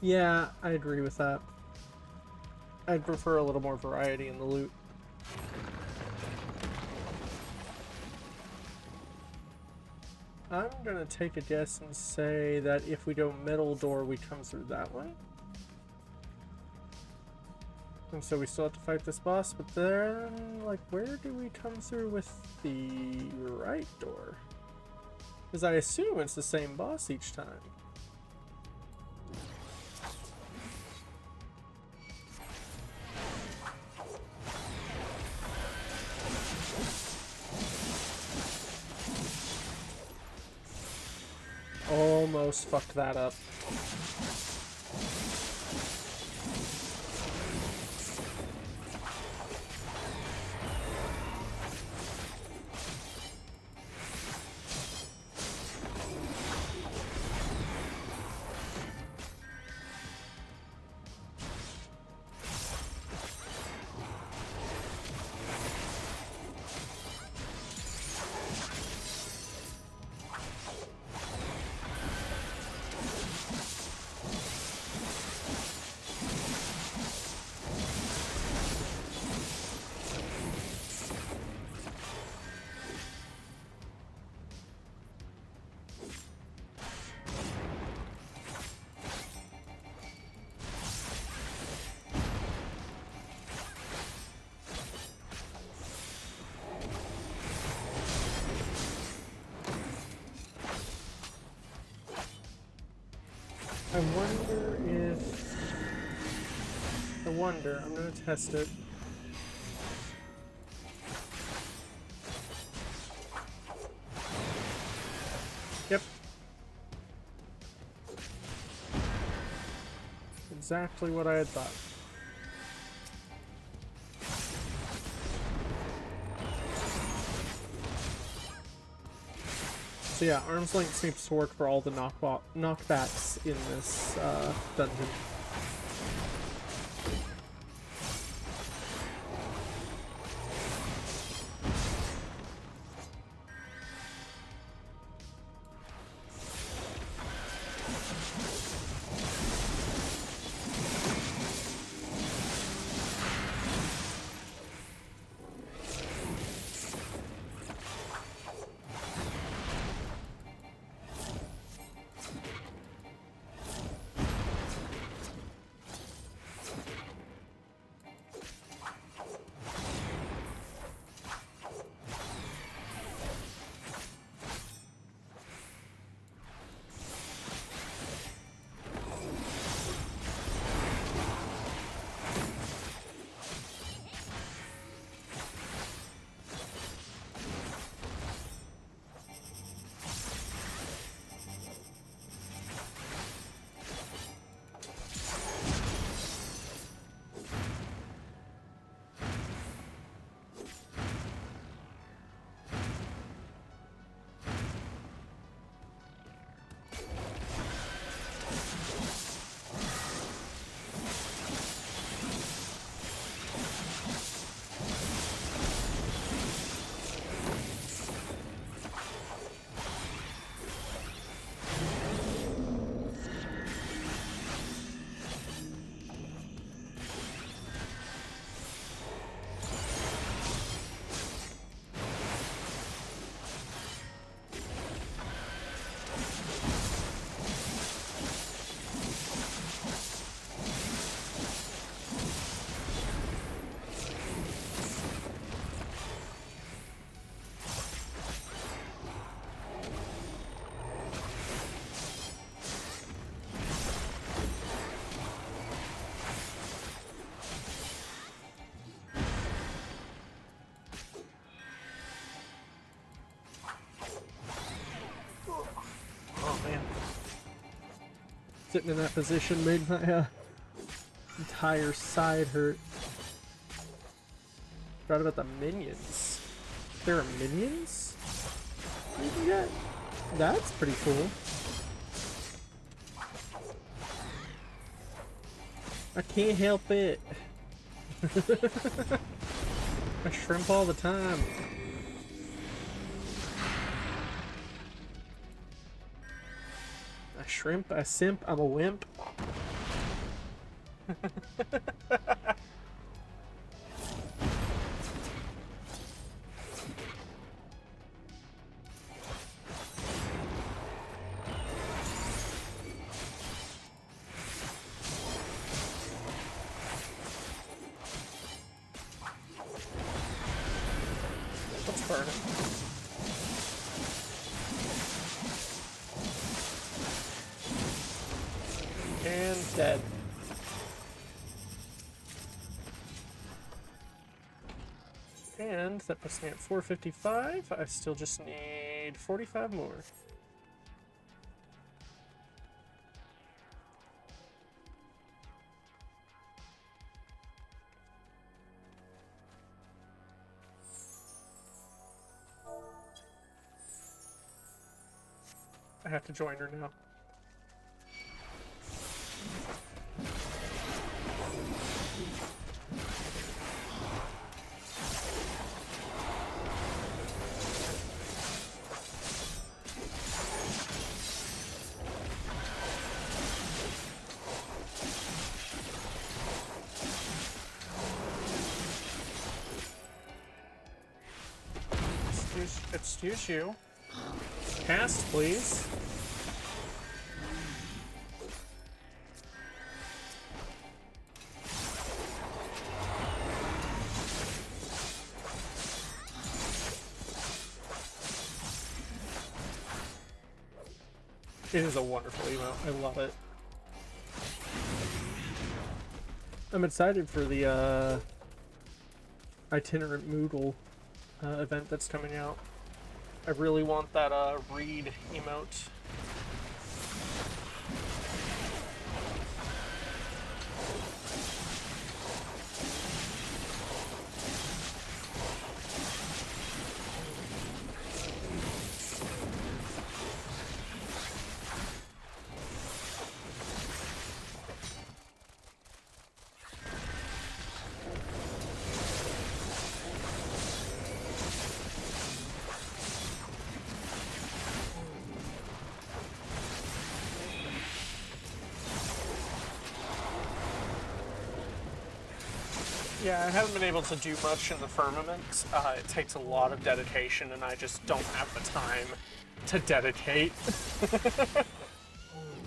Yeah, I agree with that. I'd prefer a little more variety in the loot. I'm gonna take a guess and say that if we go middle door, we come through that way. And so we still have to fight this boss, but then, like, where do we come through with the right door? Because I assume it's the same boss each time. Almost fucked that up. I wonder, I'm gonna test it. Yep. Exactly what I had thought. So yeah, arm's length seems to work for all the knockbacks in this dungeon. Sitting in that position made my entire side hurt. Forgot about the minions. There are minions you can get? That's pretty cool. I can't help it. I shrimp all the time. I shrimp, I simp, I'm a wimp. burn it. And dead. And that puts me at 455. I still just need 45 more. I have to join her now. Excuse you. Cast, please. It is a wonderful email. I love it. I'm excited for the itinerant Moodle event that's coming out. I really want that read emote. Yeah, I haven't been able to do much in the firmament. It takes a lot of dedication, and I just don't have the time to dedicate.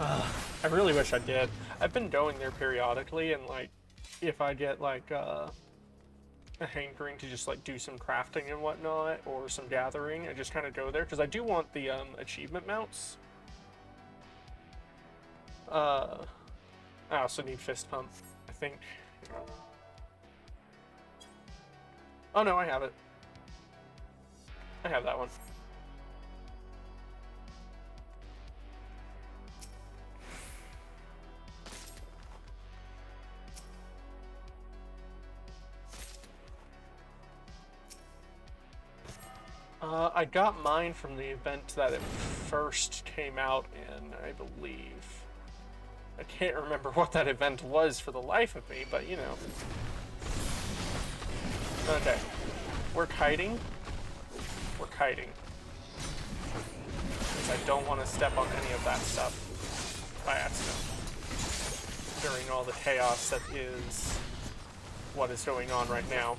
I really wish I did. I've been going there periodically, and like, if I get like a hankering to just like do some crafting and whatnot, or some gathering, I just kind of go there, because I do want the achievement mounts. I also need fist pump, I think. Oh no, I have it. I have that one. I got mine from the event that it first came out in, I believe. I can't remember what that event was for the life of me, but you know. Okay, we're kiting. We're kiting. Because I don't want to step on any of that stuff by accident. During all the chaos that is what is going on right now.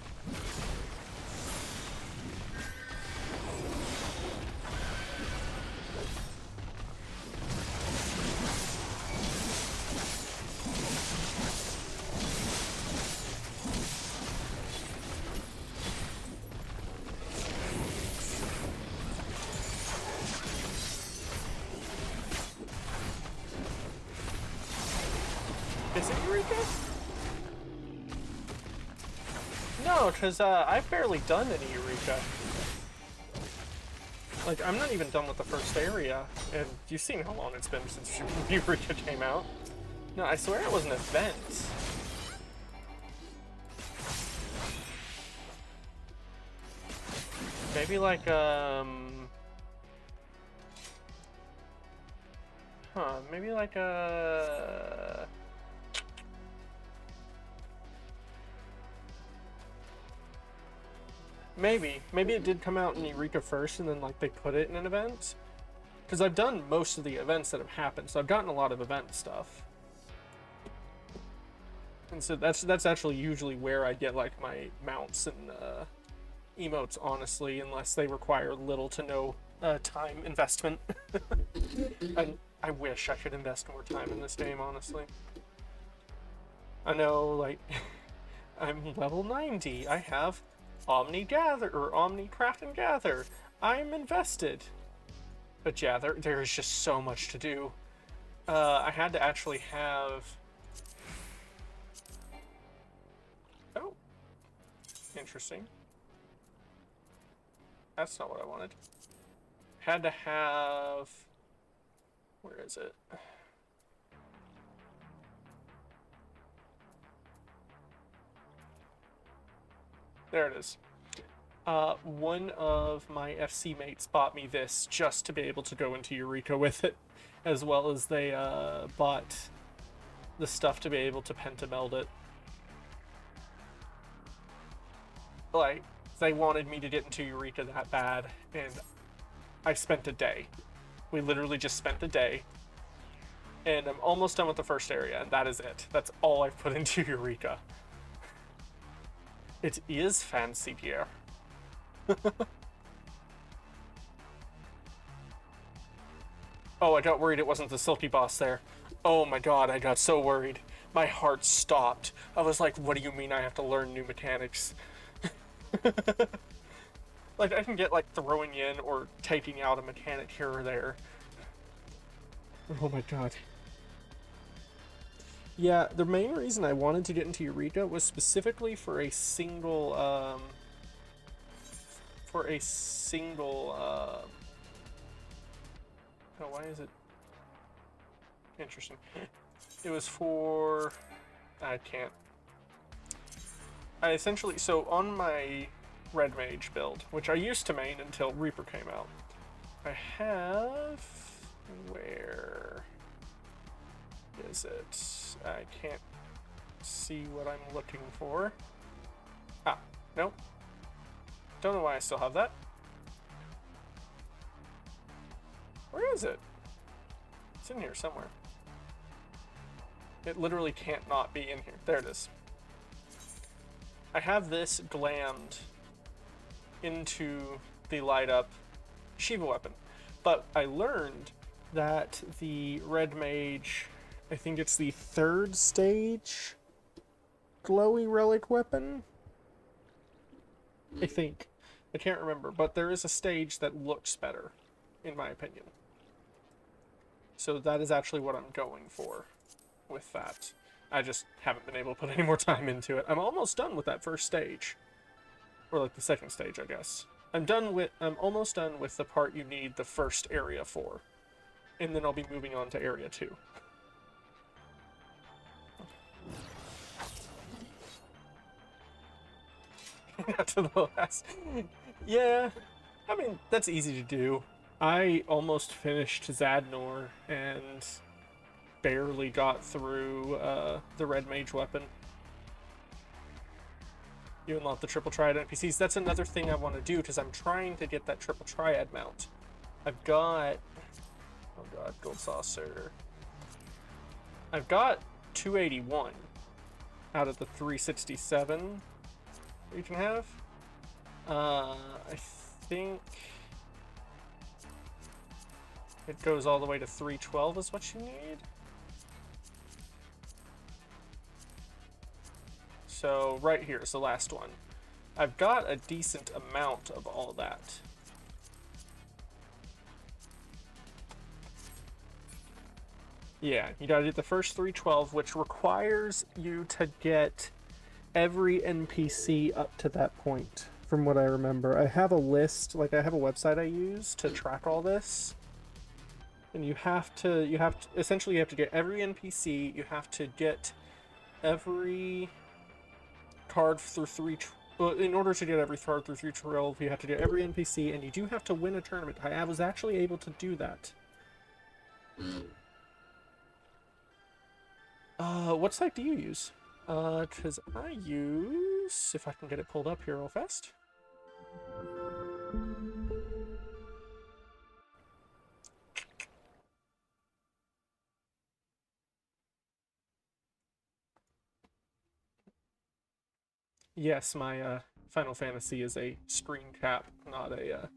Is it Eureka? No, because I've barely done any Eureka. Like, I'm not even done with the first area, and you've seen how long it's been since Eureka came out. No, I swear it was an event. Maybe like, maybe like Maybe it did come out in Eureka first and then like they put it in an event. Because I've done most of the events that have happened, so I've gotten a lot of event stuff. And so that's actually usually where I get like my mounts and emotes, honestly, unless they require little to no time investment. And I wish I could invest more time in this game, honestly. I know, like, I'm level 90. I have Omni gather, or Omni craft and gather. I'm invested. But yeah, there is just so much to do. I had to actually have... Oh. Interesting. That's not what I wanted. Had to have... Where is it? There it is. One of my FC mates bought me this just to be able to go into Eureka with it, as well as they bought the stuff to be able to pentameld it. Like, they wanted me to get into Eureka that bad, and I spent a day. We literally just spent a day, and I'm almost done with the first area, and that is it. That's all I've put into Eureka. It is fancy, dear. Oh, I got worried it wasn't the Silkie boss there. Oh my god, I got so worried. My heart stopped. I was like, what do you mean I have to learn new mechanics? Like, I can get, like, throwing in or taking out a mechanic here or there. Oh my god. Yeah, the main reason I wanted to get into Eureka was specifically for a single, oh, why is it? Interesting. It was for... I can't. I essentially... So, on my Red Mage build, which I used to main until Reaper came out, I have... Where is it? I can't see what I'm looking for. Ah, nope. Don't know why I still have that. Where is it? It's in here somewhere. It literally can't not be in here. There it is. I have this glammed into the light up Shiva weapon, but I learned that the Red Mage, I think it's the 3rd stage glowy relic weapon? I think. I can't remember, but there is a stage that looks better, in my opinion. So that is actually what I'm going for with that. I just haven't been able to put any more time into it. I'm almost done with that first stage. Or like the second stage, I guess. I'm almost done with the part you need the first area for. And then I'll be moving on to area 2. Got to the last. Yeah, I mean, that's easy to do. I almost finished Zadnor and barely got through the Red Mage weapon. You unlock the triple triad NPCs. That's another thing I want to do because I'm trying to get that triple triad mount. I've got... Oh god, gold saucer. I've got 281 out of the 367 you can have. I think it goes all the way to 312 is what you need. So right here is the last one. I've got a decent amount of all that. Yeah, you gotta do the first 312, which requires you to get every NPC up to that point, from what I remember. I have a list, like I have a website I use to track all this. And essentially you have to get every NPC, you have to get every card through in order to get every card through 312, you have to get every NPC, and you do have to win a tournament. I was actually able to do that. What site do you use? Because I use... If I can get it pulled up here real fast. Yes, my Final Fantasy is a screen cap, not a...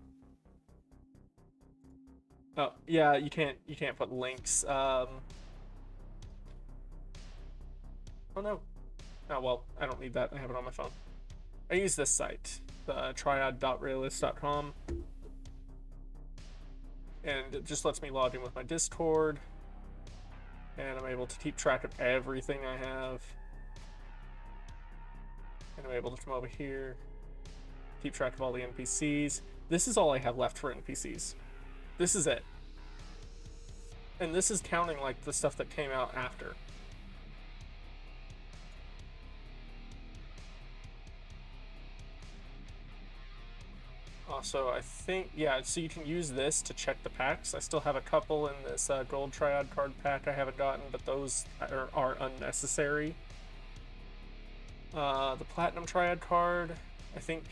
Oh, yeah, you can't put links. Oh no. Oh well, I don't need that. I have it on my phone. I use this site. triad.realist.com. And it just lets me log in with my Discord. And I'm able to keep track of everything I have. And I'm able to come over here, keep track of all the NPCs. This is all I have left for NPCs. This is it. And this is counting like the stuff that came out after. Also, I think, yeah, so you can use this to check the packs. I still have a couple in this gold triad card pack I haven't gotten, but those are unnecessary. The platinum triad card, I think,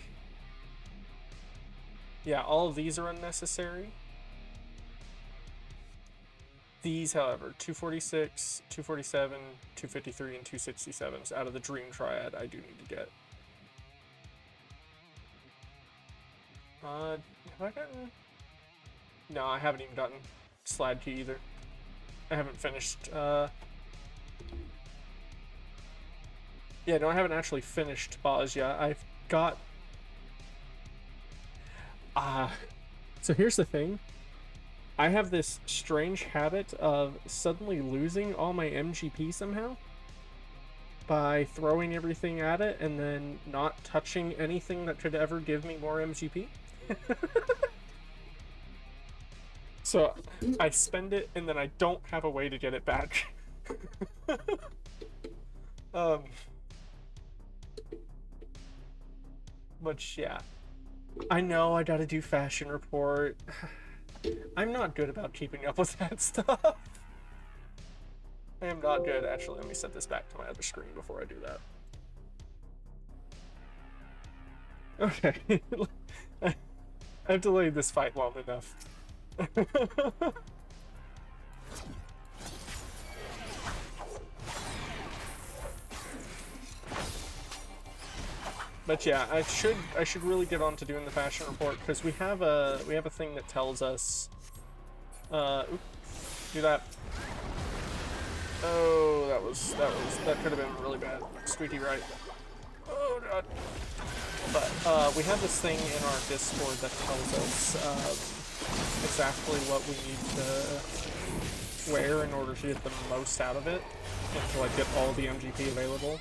yeah, all of these are unnecessary. These, however, 246, 247, 253, and 267s out of the dream triad I do need to get. Have I gotten... No, I haven't even gotten Sil'dihn either. I haven't finished, Yeah, no, I haven't actually finished Boz yet. I've got... So here's the thing. I have this strange habit of suddenly losing all my MGP somehow by throwing everything at it and then not touching anything that could ever give me more MGP. So I spend it and then I don't have a way to get it back. But yeah, I know I gotta do fashion report. I'm not good about keeping up with that stuff. I am not good. Actually, let me set this back to my other screen before I do that. Okay. I've delayed this fight long enough. But yeah, I should really get on to doing the fashion report because we have a thing that tells us. Oops, do that. Oh, that could have been really bad. Squeaky right. Oh god. But we have this thing in our Discord that tells us exactly what we need to wear in order to get the most out of it and to like get all the MGP available.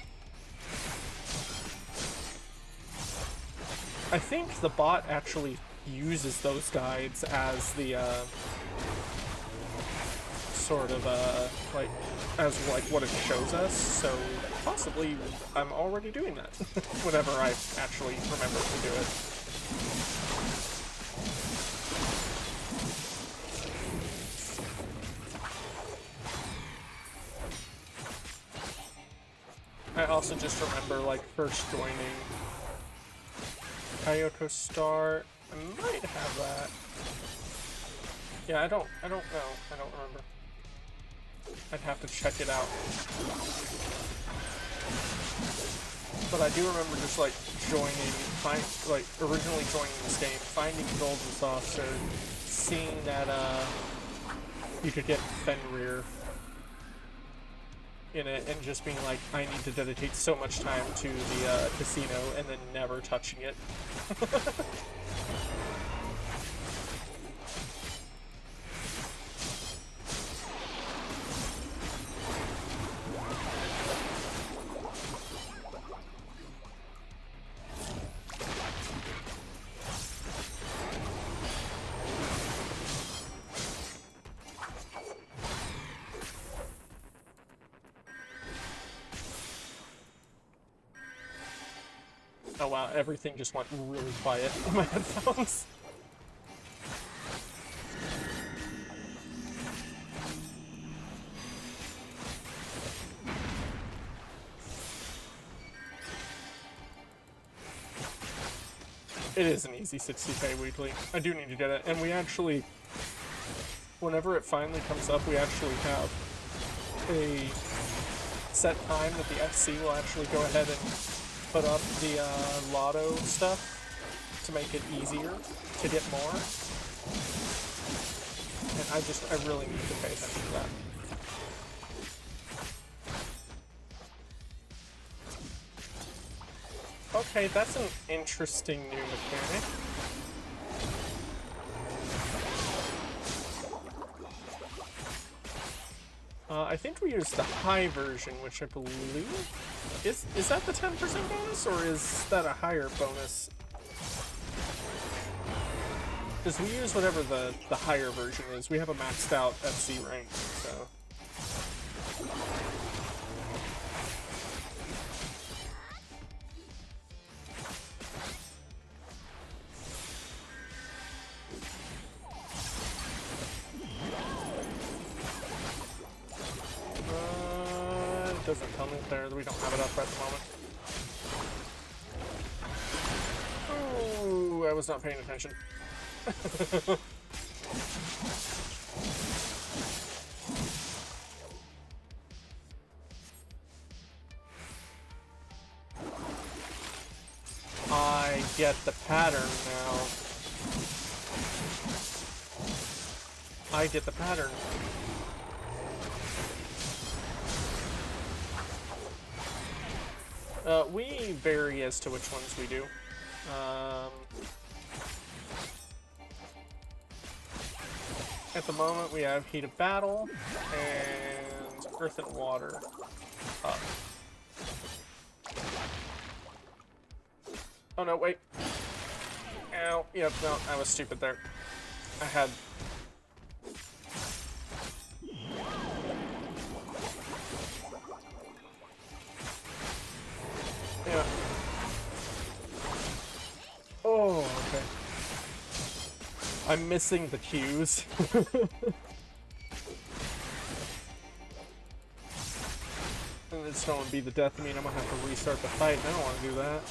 I think the bot actually uses those guides as the sort of like as like what it shows us, so possibly I'm already doing that whenever I actually remember to do it. I also just remember like first joining Kyoto Star. I might have that. Yeah, I don't know. I don't remember. I'd have to check it out. But I do remember just like joining, originally joining this game, finding Golden Saucer, seeing that you could get Fenrir in it, and just being like, I need to dedicate so much time to the casino, and then never touching it. Oh wow, everything just went really quiet in my headphones. It is an easy 60k weekly. I do need to get it, and we actually, whenever it finally comes up, we actually have a set time that the FC will actually go ahead and put up the lotto stuff to make it easier to get more. And I really need to pay attention to that. Okay, that's an interesting new mechanic. I think we used the high version, which I believe... Is that the 10% bonus, or is that a higher bonus? Because we use whatever the higher version is. We have a maxed out FC rank, so... Doesn't tell me there that we don't have it up at the moment. Oh, I was not paying attention. I get the pattern now. I get the pattern. We vary as to which ones we do. At the moment, we have Heat of Battle and Earth and Water up. Oh no, wait. Ow. Yep, no, I was stupid there. I had... Yeah. Oh, okay. I'm missing the cues. And it's going to be the death of me, and I'm going to have to restart the fight, and I don't want to do that.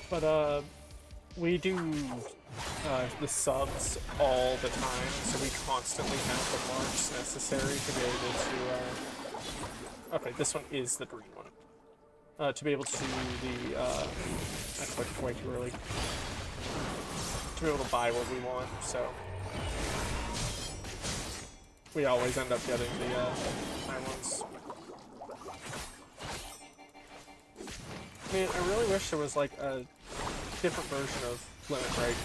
But, we do, the subs all the time, so we constantly have the marks necessary to be able to, okay, this one is the green one. To be able to do the, I clicked way too early. To be able to buy what we want, so. We always end up getting the, high ones. Man, I really wish there was, like, a different version of Limit Break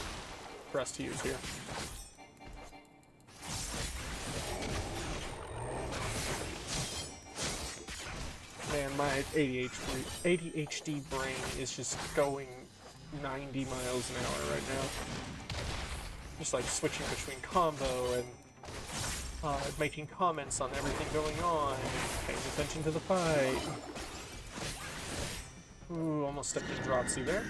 for us to use here. Man, my ADHD brain is just going 90 miles an hour right now. Just like switching between combo and making comments on everything going on, and paying attention to the fight. Ooh, almost stepped in Dropsy there.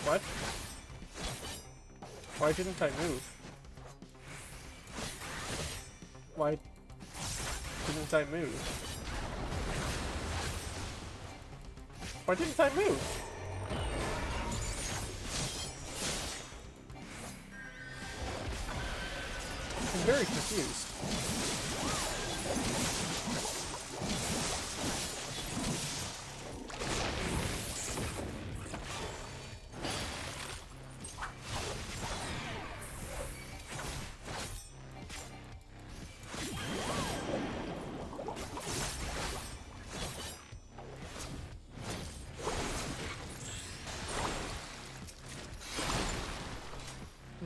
What? Why didn't I move? Why didn't I move? Why didn't I move? I'm very confused.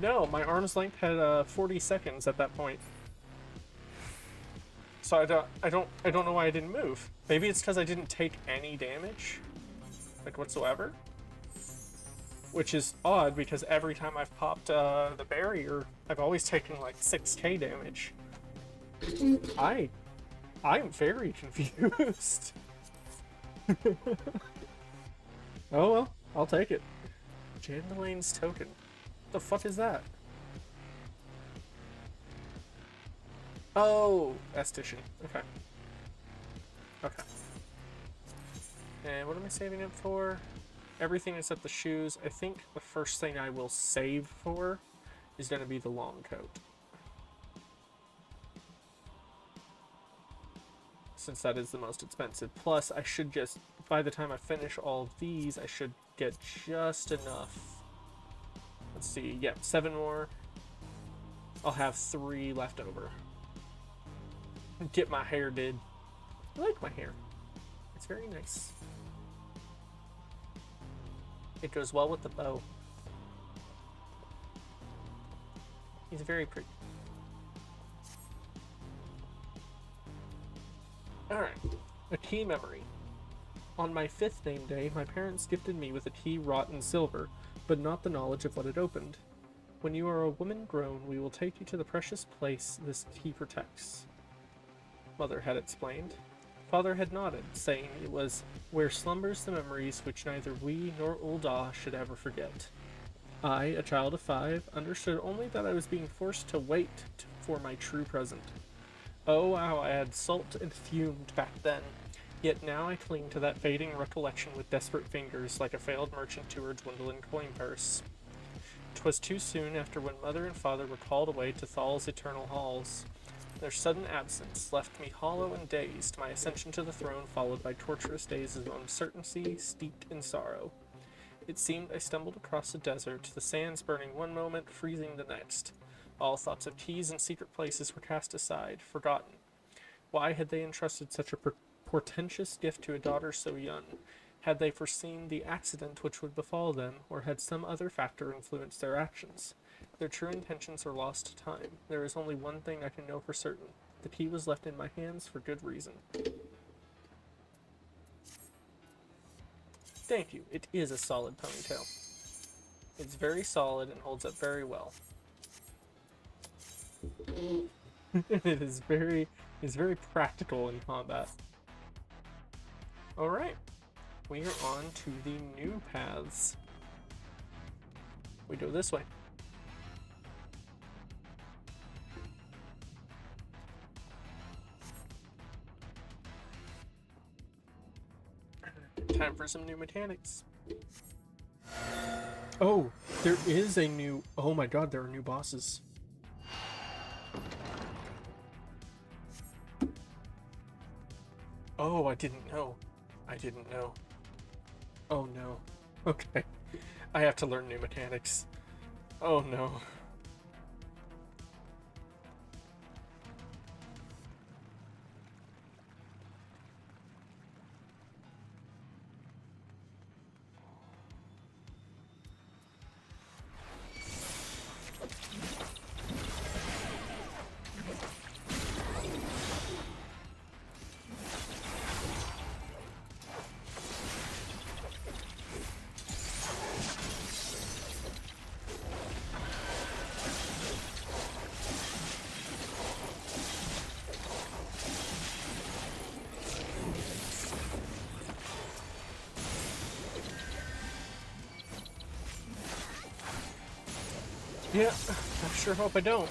No, my arm's length had 40 seconds at that point. So I don't know why I didn't move. Maybe it's because I didn't take any damage, like whatsoever. Which is odd because every time I've popped the barrier, I've always taken like 6k damage. I'm very confused. Oh well, I'll take it. Jandalane's token. The fuck is that? Oh, esthetician. Okay. Okay. And what am I saving it for? Everything except the shoes. I think the first thing I will save for is going to be the long coat. Since that is the most expensive. Plus, I should just, by the time I finish all of these, I should get just enough. Let's see, yeah, 7 more. I'll have 3 left over. Get my hair did. I like my hair. It's very nice. It goes well with the bow. He's very pretty. Alright, a key memory. On my 5th name day, my parents gifted me with a key wrought in silver, but not the knowledge of what it opened. When you are a woman grown, we will take you to the precious place this key protects, Mother had explained. Father had nodded, saying it was where slumbers the memories which neither we nor Ul'dah should ever forget. I, a child of 5, understood only that I was being forced to wait for my true present. Oh, how I had sulked and fumed back then, yet now I cling to that fading recollection with desperate fingers, like a failed merchant to her dwindling coin purse. 'Twas too soon after when Mother and Father were called away to Thal's eternal halls. Their sudden absence left me hollow and dazed, my ascension to the throne followed by torturous days of uncertainty steeped in sorrow. It seemed I stumbled across a desert, the sands burning one moment, freezing the next. All thoughts of keys and secret places were cast aside, forgotten. Why had they entrusted such a portentous gift to a daughter so young? Had they foreseen the accident which would befall them, or had some other factor influenced their actions? Their true intentions are lost to time. There is only one thing I can know for certain. The key was left in my hands for good reason. Thank you. It is a solid ponytail. It's very solid and holds up very well. It is very practical in combat. Alright. We are on to the new paths. We go this way. Time for some new mechanics. Oh, there is a new... Oh my god, there are new bosses. Oh, I didn't know. I didn't know. Oh no. Okay. I have to learn new mechanics. Oh no. Yeah, I sure hope I don't.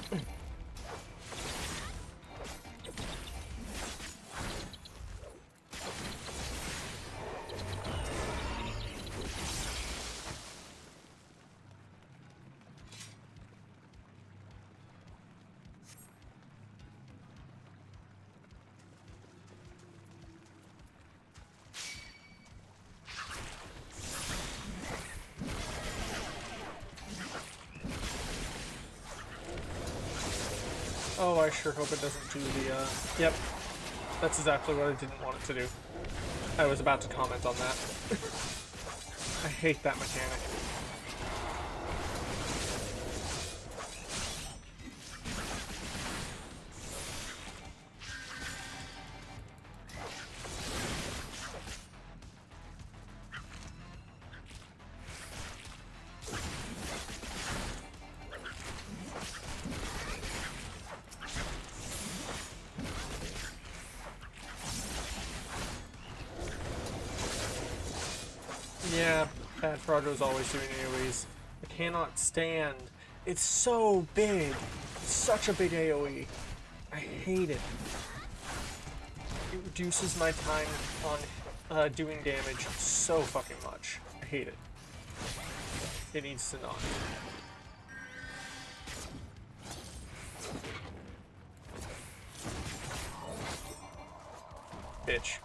Oh, I sure hope it doesn't do the, Yep. That's exactly what I didn't want it to do. I was about to comment on that. I hate that mechanic. Yeah, Bad Froggo's always doing AoEs. I cannot stand. It's so big. Such a big AoE. I hate it. It reduces my time on doing damage so fucking much. I hate it. It needs to not. Bitch.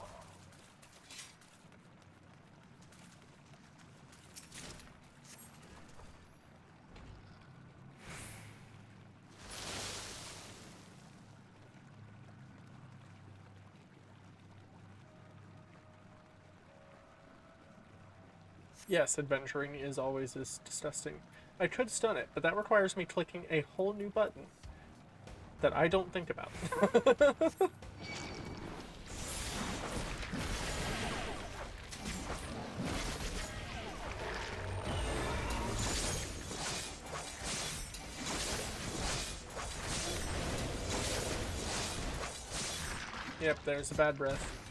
Yes, adventuring is always as disgusting. I could stun it, but that requires me clicking a whole new button that I don't think about. Yep, there's a bad breath.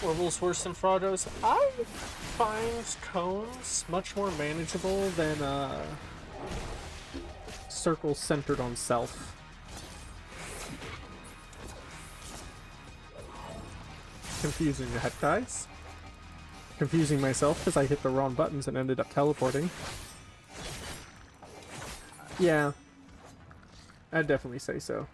Orville's worse than Fraudo's. I find cones much more manageable than circles centered on self. Confusing the heck, guys. Confusing myself because I hit the wrong buttons and ended up teleporting. Yeah, I'd definitely say so.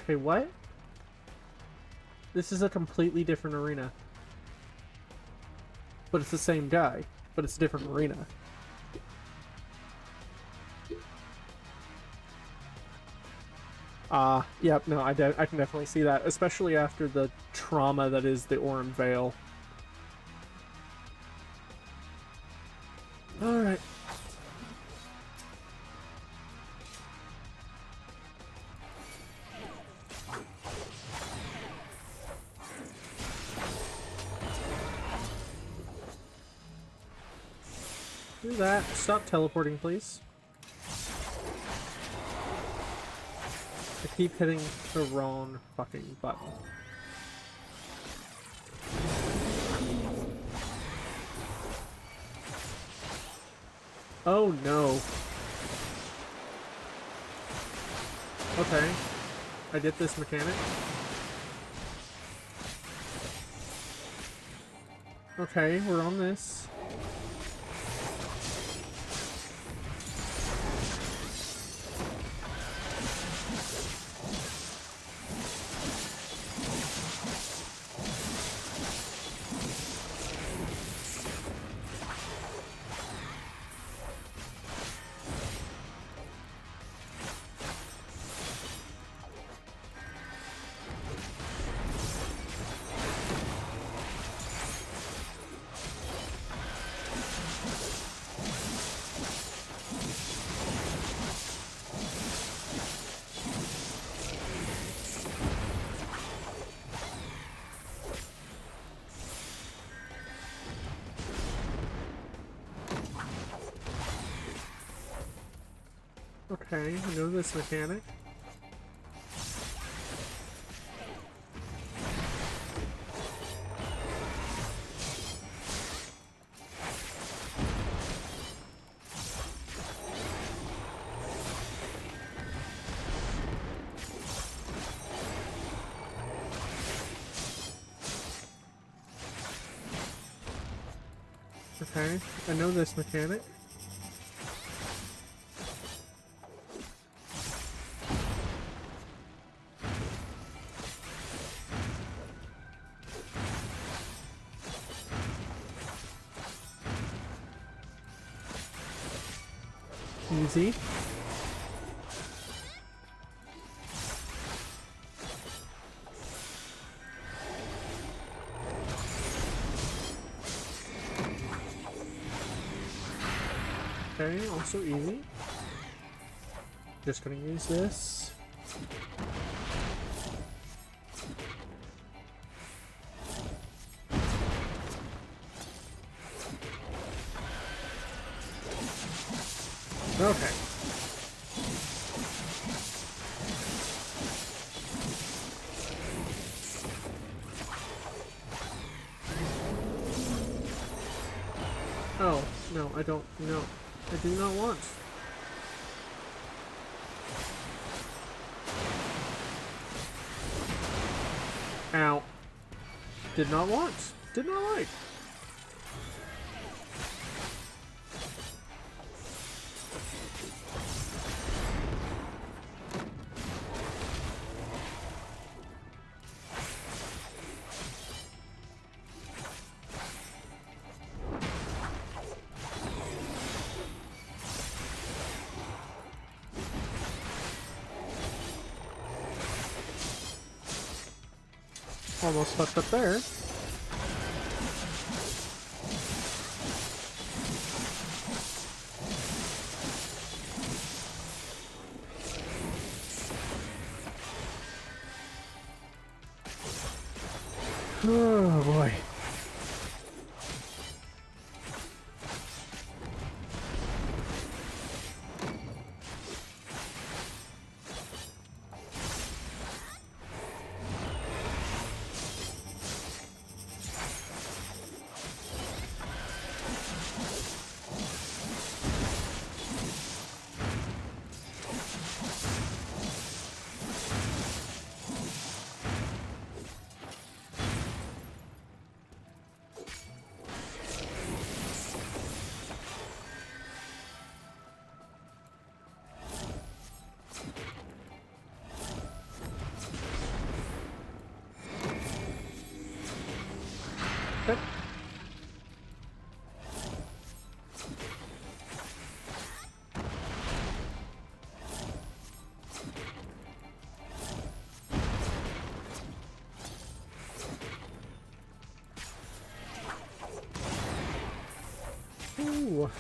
Okay, what? This is a completely different arena. But it's the same guy, but it's a different arena. Yep, no, I can definitely see that, especially after the trauma that is the Aurum Vale. Alright. Do that. Stop teleporting, please. I keep hitting the wrong fucking button. Oh no. Okay. I did this mechanic. Okay, we're on this. Okay, I know this mechanic. Okay, I know this mechanic. Easy. so easy. Just gonna use this. Okay. Oh, no, I don't, no. I do not want. Ow. Did not want. Did not like. Almost fucked up there. Oh boy. Okay. Ooh.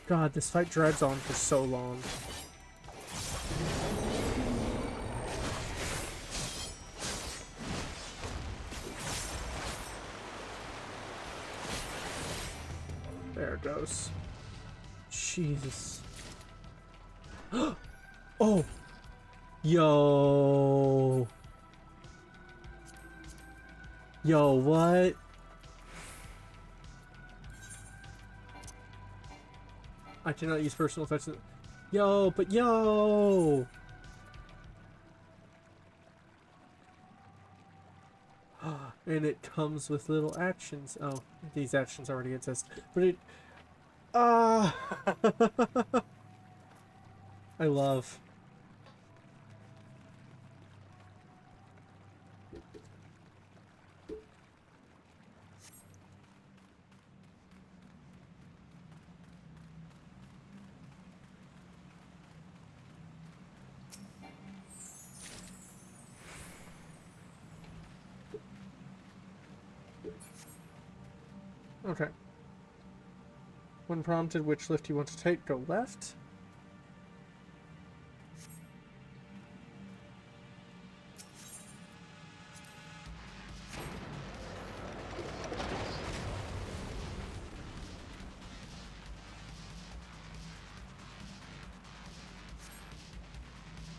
God, this fight drags on for so long. There it goes. Jesus. Oh! Yo! Yo, what? I cannot use personal effects. Yo, but yo! And it comes with little actions. Oh, these actions already exist. But it... I love... Okay. When prompted which lift you want to take, go left.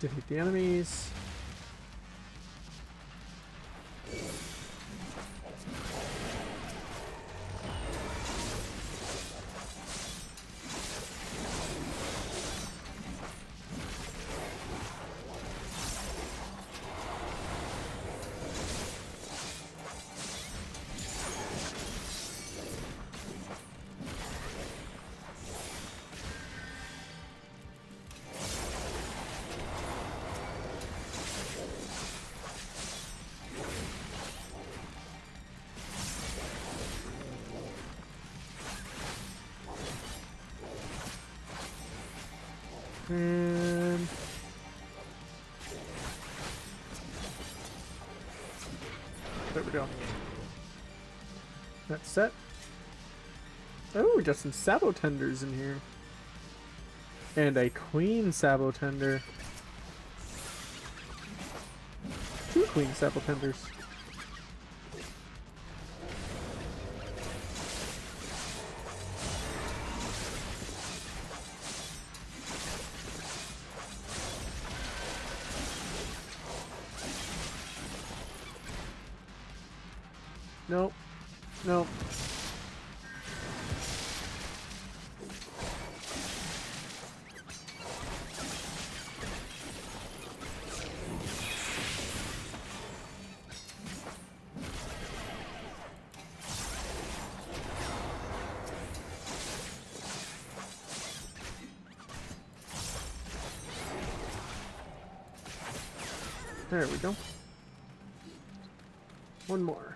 Defeat the enemies. And there we go. That's set. Oh, we got some Sabotenders in here. And a Queen Sabotender. 2 Queen Sabotenders. Nope. Nope. There we go. One more.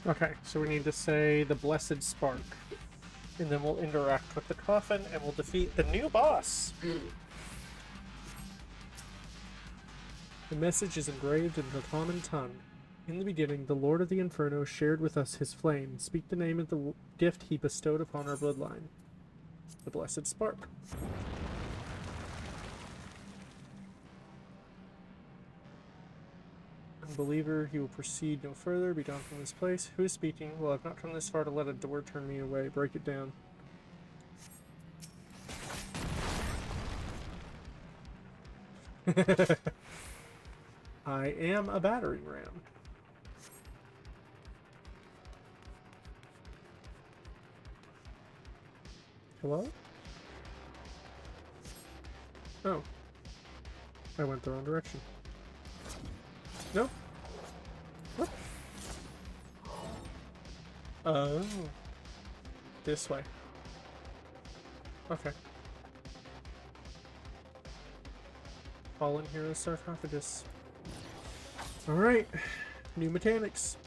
Okay, so we need to say the Blessed Spark. And then we'll interact with the coffin and we'll defeat the new boss. The message is engraved in the common tongue. In the beginning, the Lord of the Inferno shared with us his flame. Speak the name of the gift he bestowed upon our bloodline. The Blessed Spark. Unbeliever, he will proceed no further, be gone from this place. Who is speaking? Well, I've not come this far to let a door turn me away. Break it down. I am a battering ram. Hello? Oh. I went the wrong direction. Nope. What? Oh. This way. Okay. Fallen Hero Sarcophagus. Alright. New mechanics.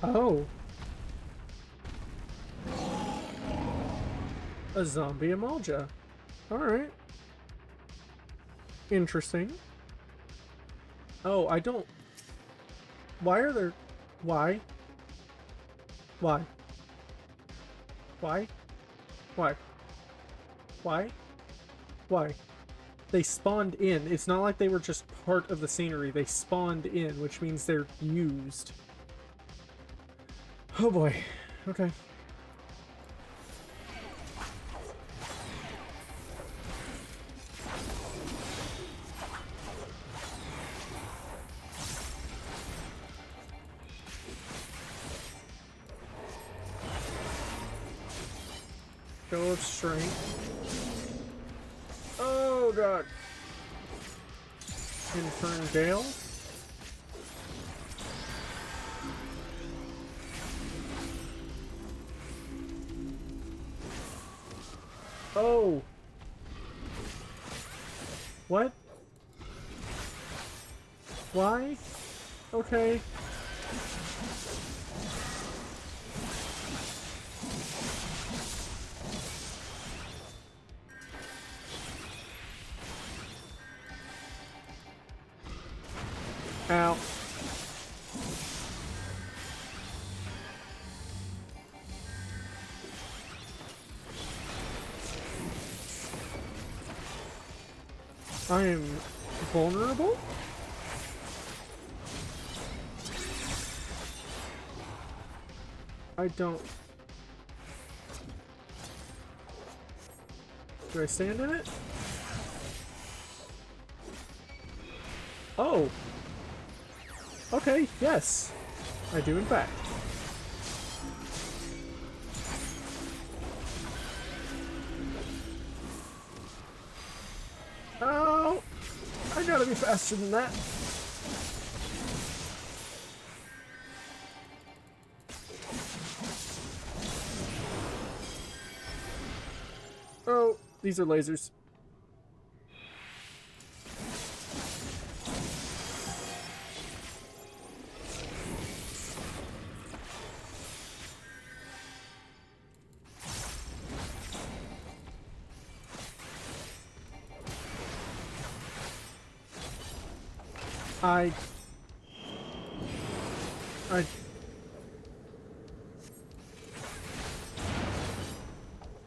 Oh. A zombie Amalja. Alright. Interesting. Oh, I don't... Why are there... Why? Why? Why? Why? Why? Why? They spawned in. It's not like they were just part of the scenery. They spawned in, which means they're used. Oh boy. Okay. Go of strength. Oh god. Infern Gale. Oh. What? Why? Okay. Ow. I am vulnerable? I don't... Do I stand in it? Oh! Okay, yes. I do in fact. Oh! I gotta be faster than that. Oh, these are lasers. I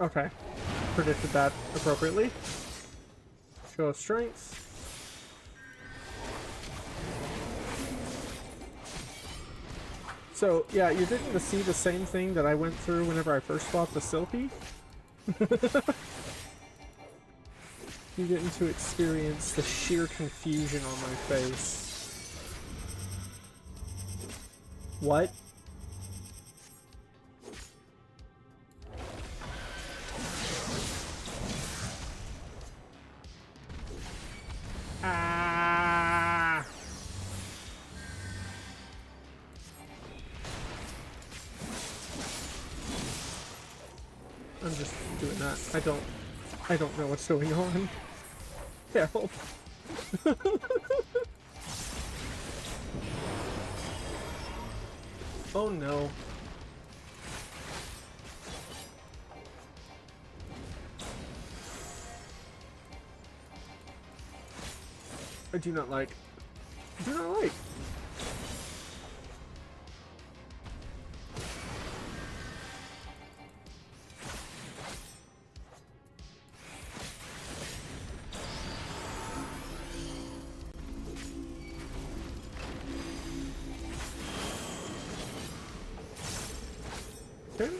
okay. Predicted that appropriately. Show of strength. So, yeah, you're getting to see the same thing that I went through whenever I first fought the Silkie. You're getting to experience the sheer confusion on my face. What? Ah! I'm just doing that. I don't know what's going on. Help. Oh no. I do not like. I do not like. Okay.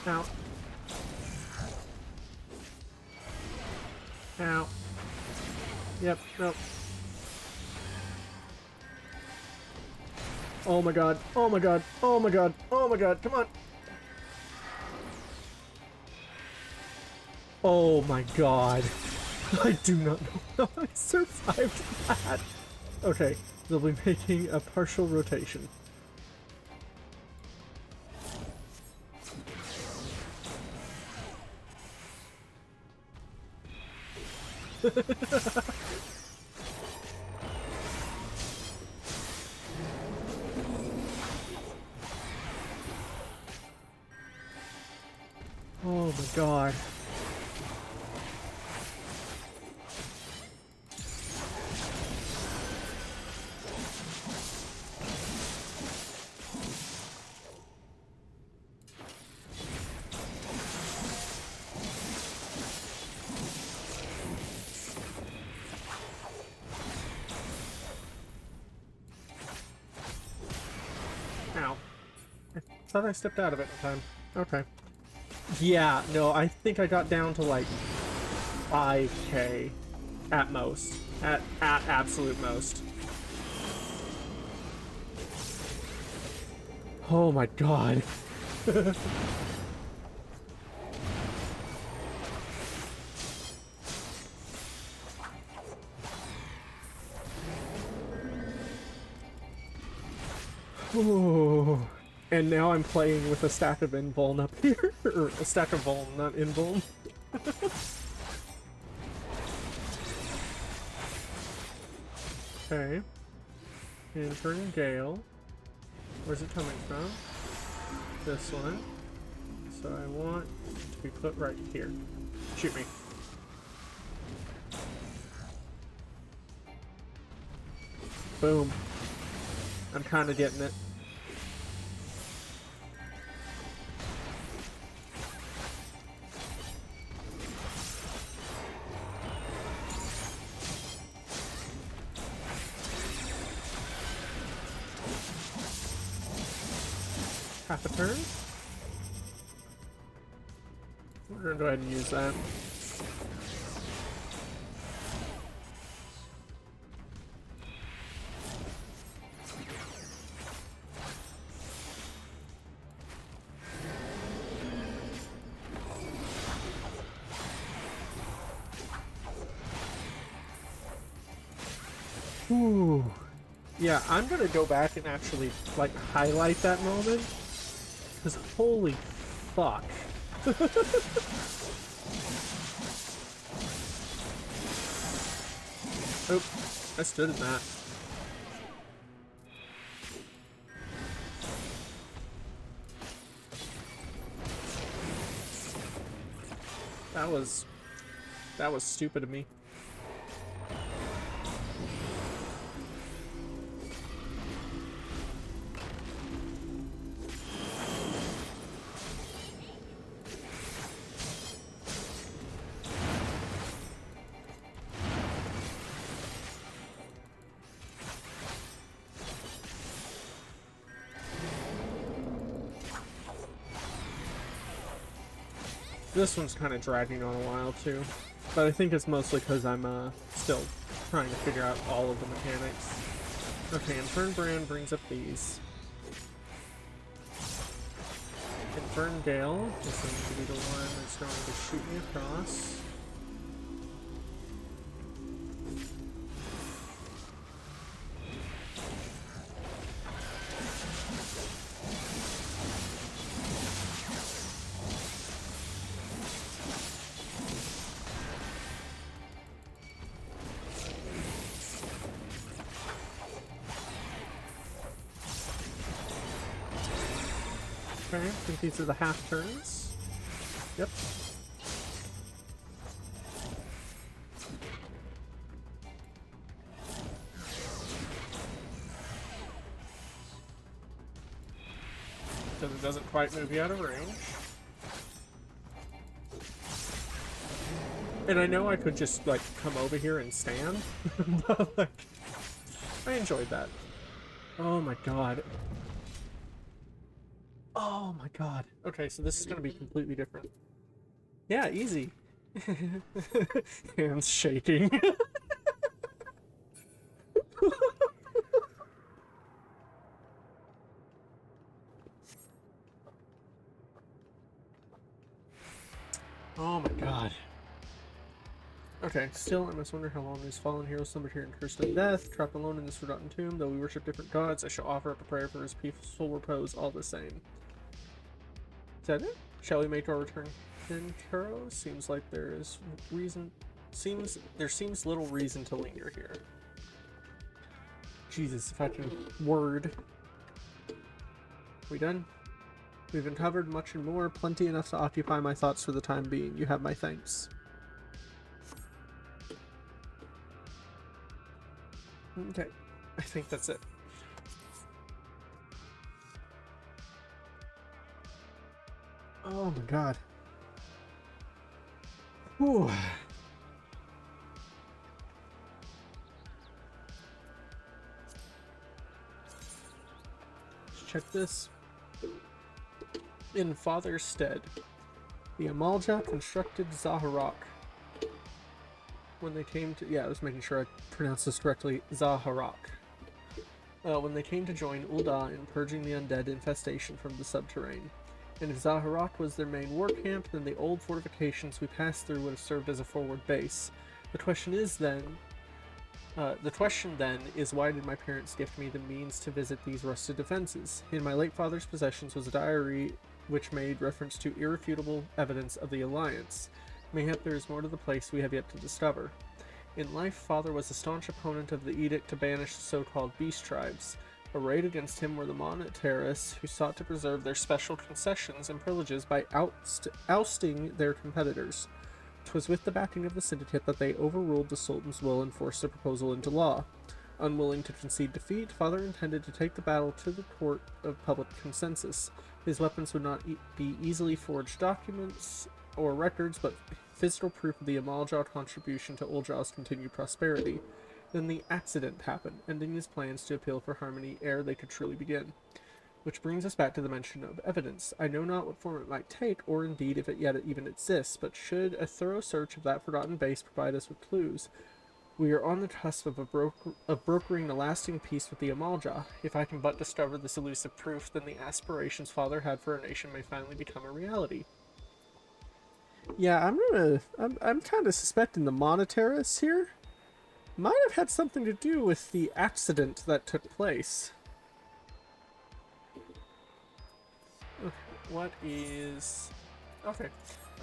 Ow. Ow. Yep, nope. Oh my god. Oh my god. Oh my god. Oh my god. Come on. Oh my god. I do not know how I survived that. Okay, they'll be making a partial rotation. Oh my god. Ow. I thought I stepped out of it in time. Okay. Yeah, no, I think I got down to like 5k at most. At absolute most. Oh my god. Ooh. And now I'm playing with a stack of invuln up here. Or a stack of vuln, not invuln. Okay. Infern Gale. Where's it coming from? This one. So I want to be put right here. Shoot me. Boom. I'm kind of getting it. Half a turn. We're gonna go ahead and use that. Ooh. Yeah, I'm gonna go back and actually, like, highlight that moment. Because holy fuck. Oh, I stood in that. That was stupid of me. This one's kind of dragging on a while too, but I think it's mostly because I'm still trying to figure out all of the mechanics. Okay, Infern Brand brings up these. Infern Gale is going to be the one that's going to shoot me across. Okay, I think these are the half turns. Yep. Because it doesn't quite move you out of range. And I know I could just, like, come over here and stand, but, like, I enjoyed that. Oh my god. Oh my god. Okay, so this is gonna be completely different. Yeah, easy. Hands shaking. Oh my god. Okay, still, I must wonder how long these fallen heroes slumbered here and cursed of death, trapped alone in this forgotten tomb. Though we worship different gods, I shall offer up a prayer for his peaceful repose all the same. Is that it? Shall we make our return in Kuro? Seems like there is reason. There seems little reason to linger here. Jesus, if I can word. We done? We've uncovered much and more, plenty enough to occupy my thoughts for the time being. You have my thanks. Okay, I think that's it. Oh my god. Whew. Let's check this. In Father's stead, the Amalja constructed Zaharok. When they came to... Yeah, I was making sure I pronounced this correctly. Zaharok. When they came to join Ul'dah in purging the undead infestation from the Subtterane. And if Zaharok was their main war camp, then the old fortifications we passed through would have served as a forward base. The question is then, The question then is, why did my parents gift me the means to visit these rusted defenses? In my late father's possessions was a diary which made reference to irrefutable evidence of the alliance. Mayhap there is more to the place we have yet to discover. In life, father was a staunch opponent of the edict to banish the so-called beast tribes. Arrayed against him were the monetarists, who sought to preserve their special concessions and privileges by ousting their competitors. 'Twas with the backing of the syndicate that they overruled the Sultan's will and forced the proposal into law. Unwilling to concede defeat, father intended to take the battle to the court of public consensus. His weapons would not be easily forged documents or records, but physical proof of the Amaljaw contribution to Uljaw's continued prosperity. Then the accident happened, ending his plans to appeal for harmony ere they could truly begin. Which brings us back to the mention of evidence. I know not what form it might take, or indeed if it yet even exists, but should a thorough search of that forgotten base provide us with clues, we are on the cusp of brokering a lasting peace with the Amaljaw. If I can but discover this elusive proof, then the aspirations father had for a nation may finally become a reality. Yeah, I'm kind of suspecting the monetarists here might have had something to do with the accident that took place. Okay, what is... Okay.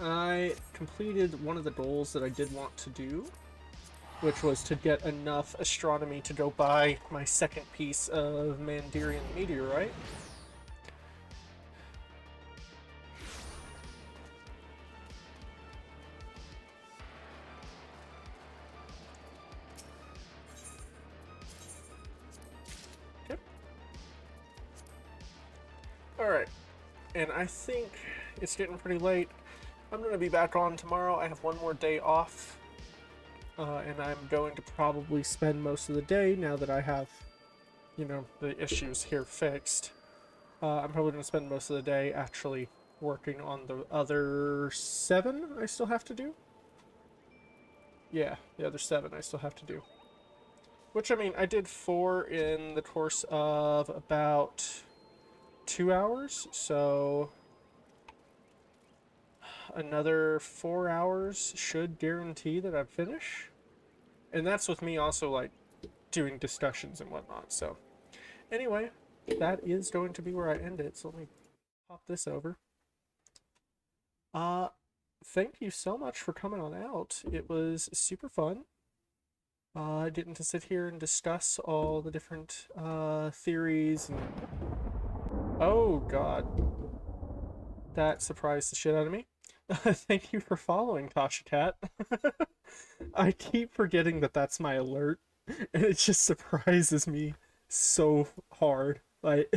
I completed one of the goals that I did want to do, which was to get enough astronomy to go buy my second piece of Mandirian meteorite. Okay. Alright. And I think it's getting pretty late. I'm going to be back on tomorrow. I have one more day off. And I'm going to probably spend most of the day, now that I have, you know, the issues here fixed. I'm probably going to spend most of the day actually working on the other 7 I still have to do. Yeah, the other 7 I still have to do. Which, I mean, I did 4 in the course of about 2 hours, so another 4 hours should guarantee that I finish. And that's with me also, like, doing discussions and whatnot. So, anyway, that is going to be where I end it. So let me pop this over. Thank you so much for coming on out. It was super fun. Getting to sit here and discuss all the different theories. And... Oh, God. That surprised the shit out of me. Thank you for following, Tasha Cat. I keep forgetting that that's my alert, and it just surprises me so hard. Like,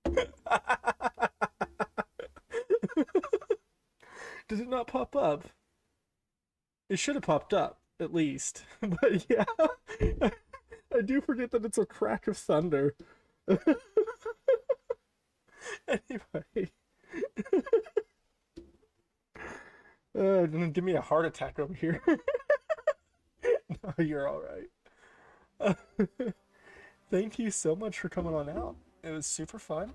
did it not pop up? It should have popped up, at least. But yeah, I do forget that it's a crack of thunder. Anyway. Gonna give me a heart attack over here. No, you're alright. Thank you so much for coming on out. It was super fun.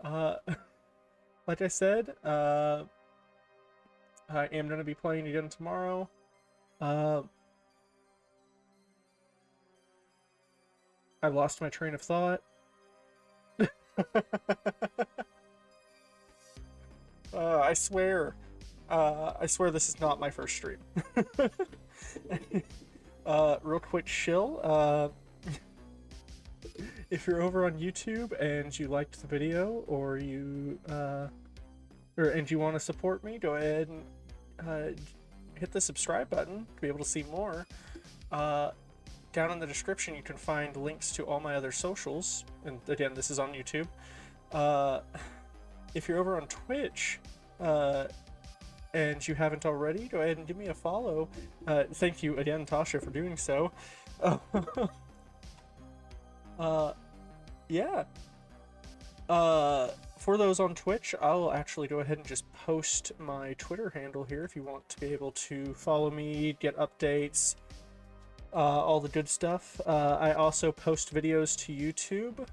Like I said, I am gonna be playing again tomorrow. I lost my train of thought. I swear this is not my first stream. Real quick shill, if you're over on YouTube and you liked the video, or you and you want to support me, go ahead and hit the subscribe button to be able to see more. Down in the description you can find links to all my other socials, and again, this is on YouTube. If you're over on Twitch, and you haven't already, go ahead and give me a follow. Thank you again, Tasha, for doing so. Yeah. For those on Twitch, I'll actually go ahead and just post my Twitter handle here if you want to be able to follow me, get updates, all the good stuff. I also post videos to YouTube.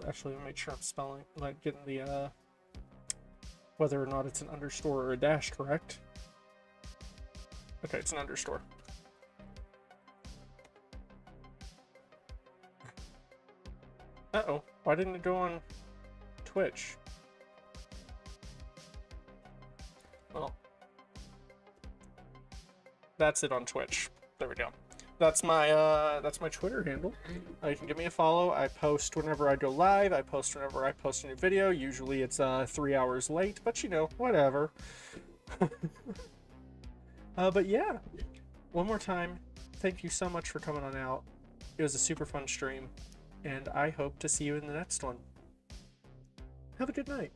Actually, let me make sure I'm spelling, like, getting the, whether or not it's an underscore or a dash correct. Okay, it's an underscore. Uh-oh. Why didn't it go on Twitch? Well, that's it on Twitch. There we go. That's my Twitter handle. You can give me a follow. I post whenever I go live. I post whenever I post a new video. Usually it's 3 hours late, but you know, whatever. But yeah, one more time, thank you so much for coming on out. It was a super fun stream, and I hope to see you in the next one. Have a good night.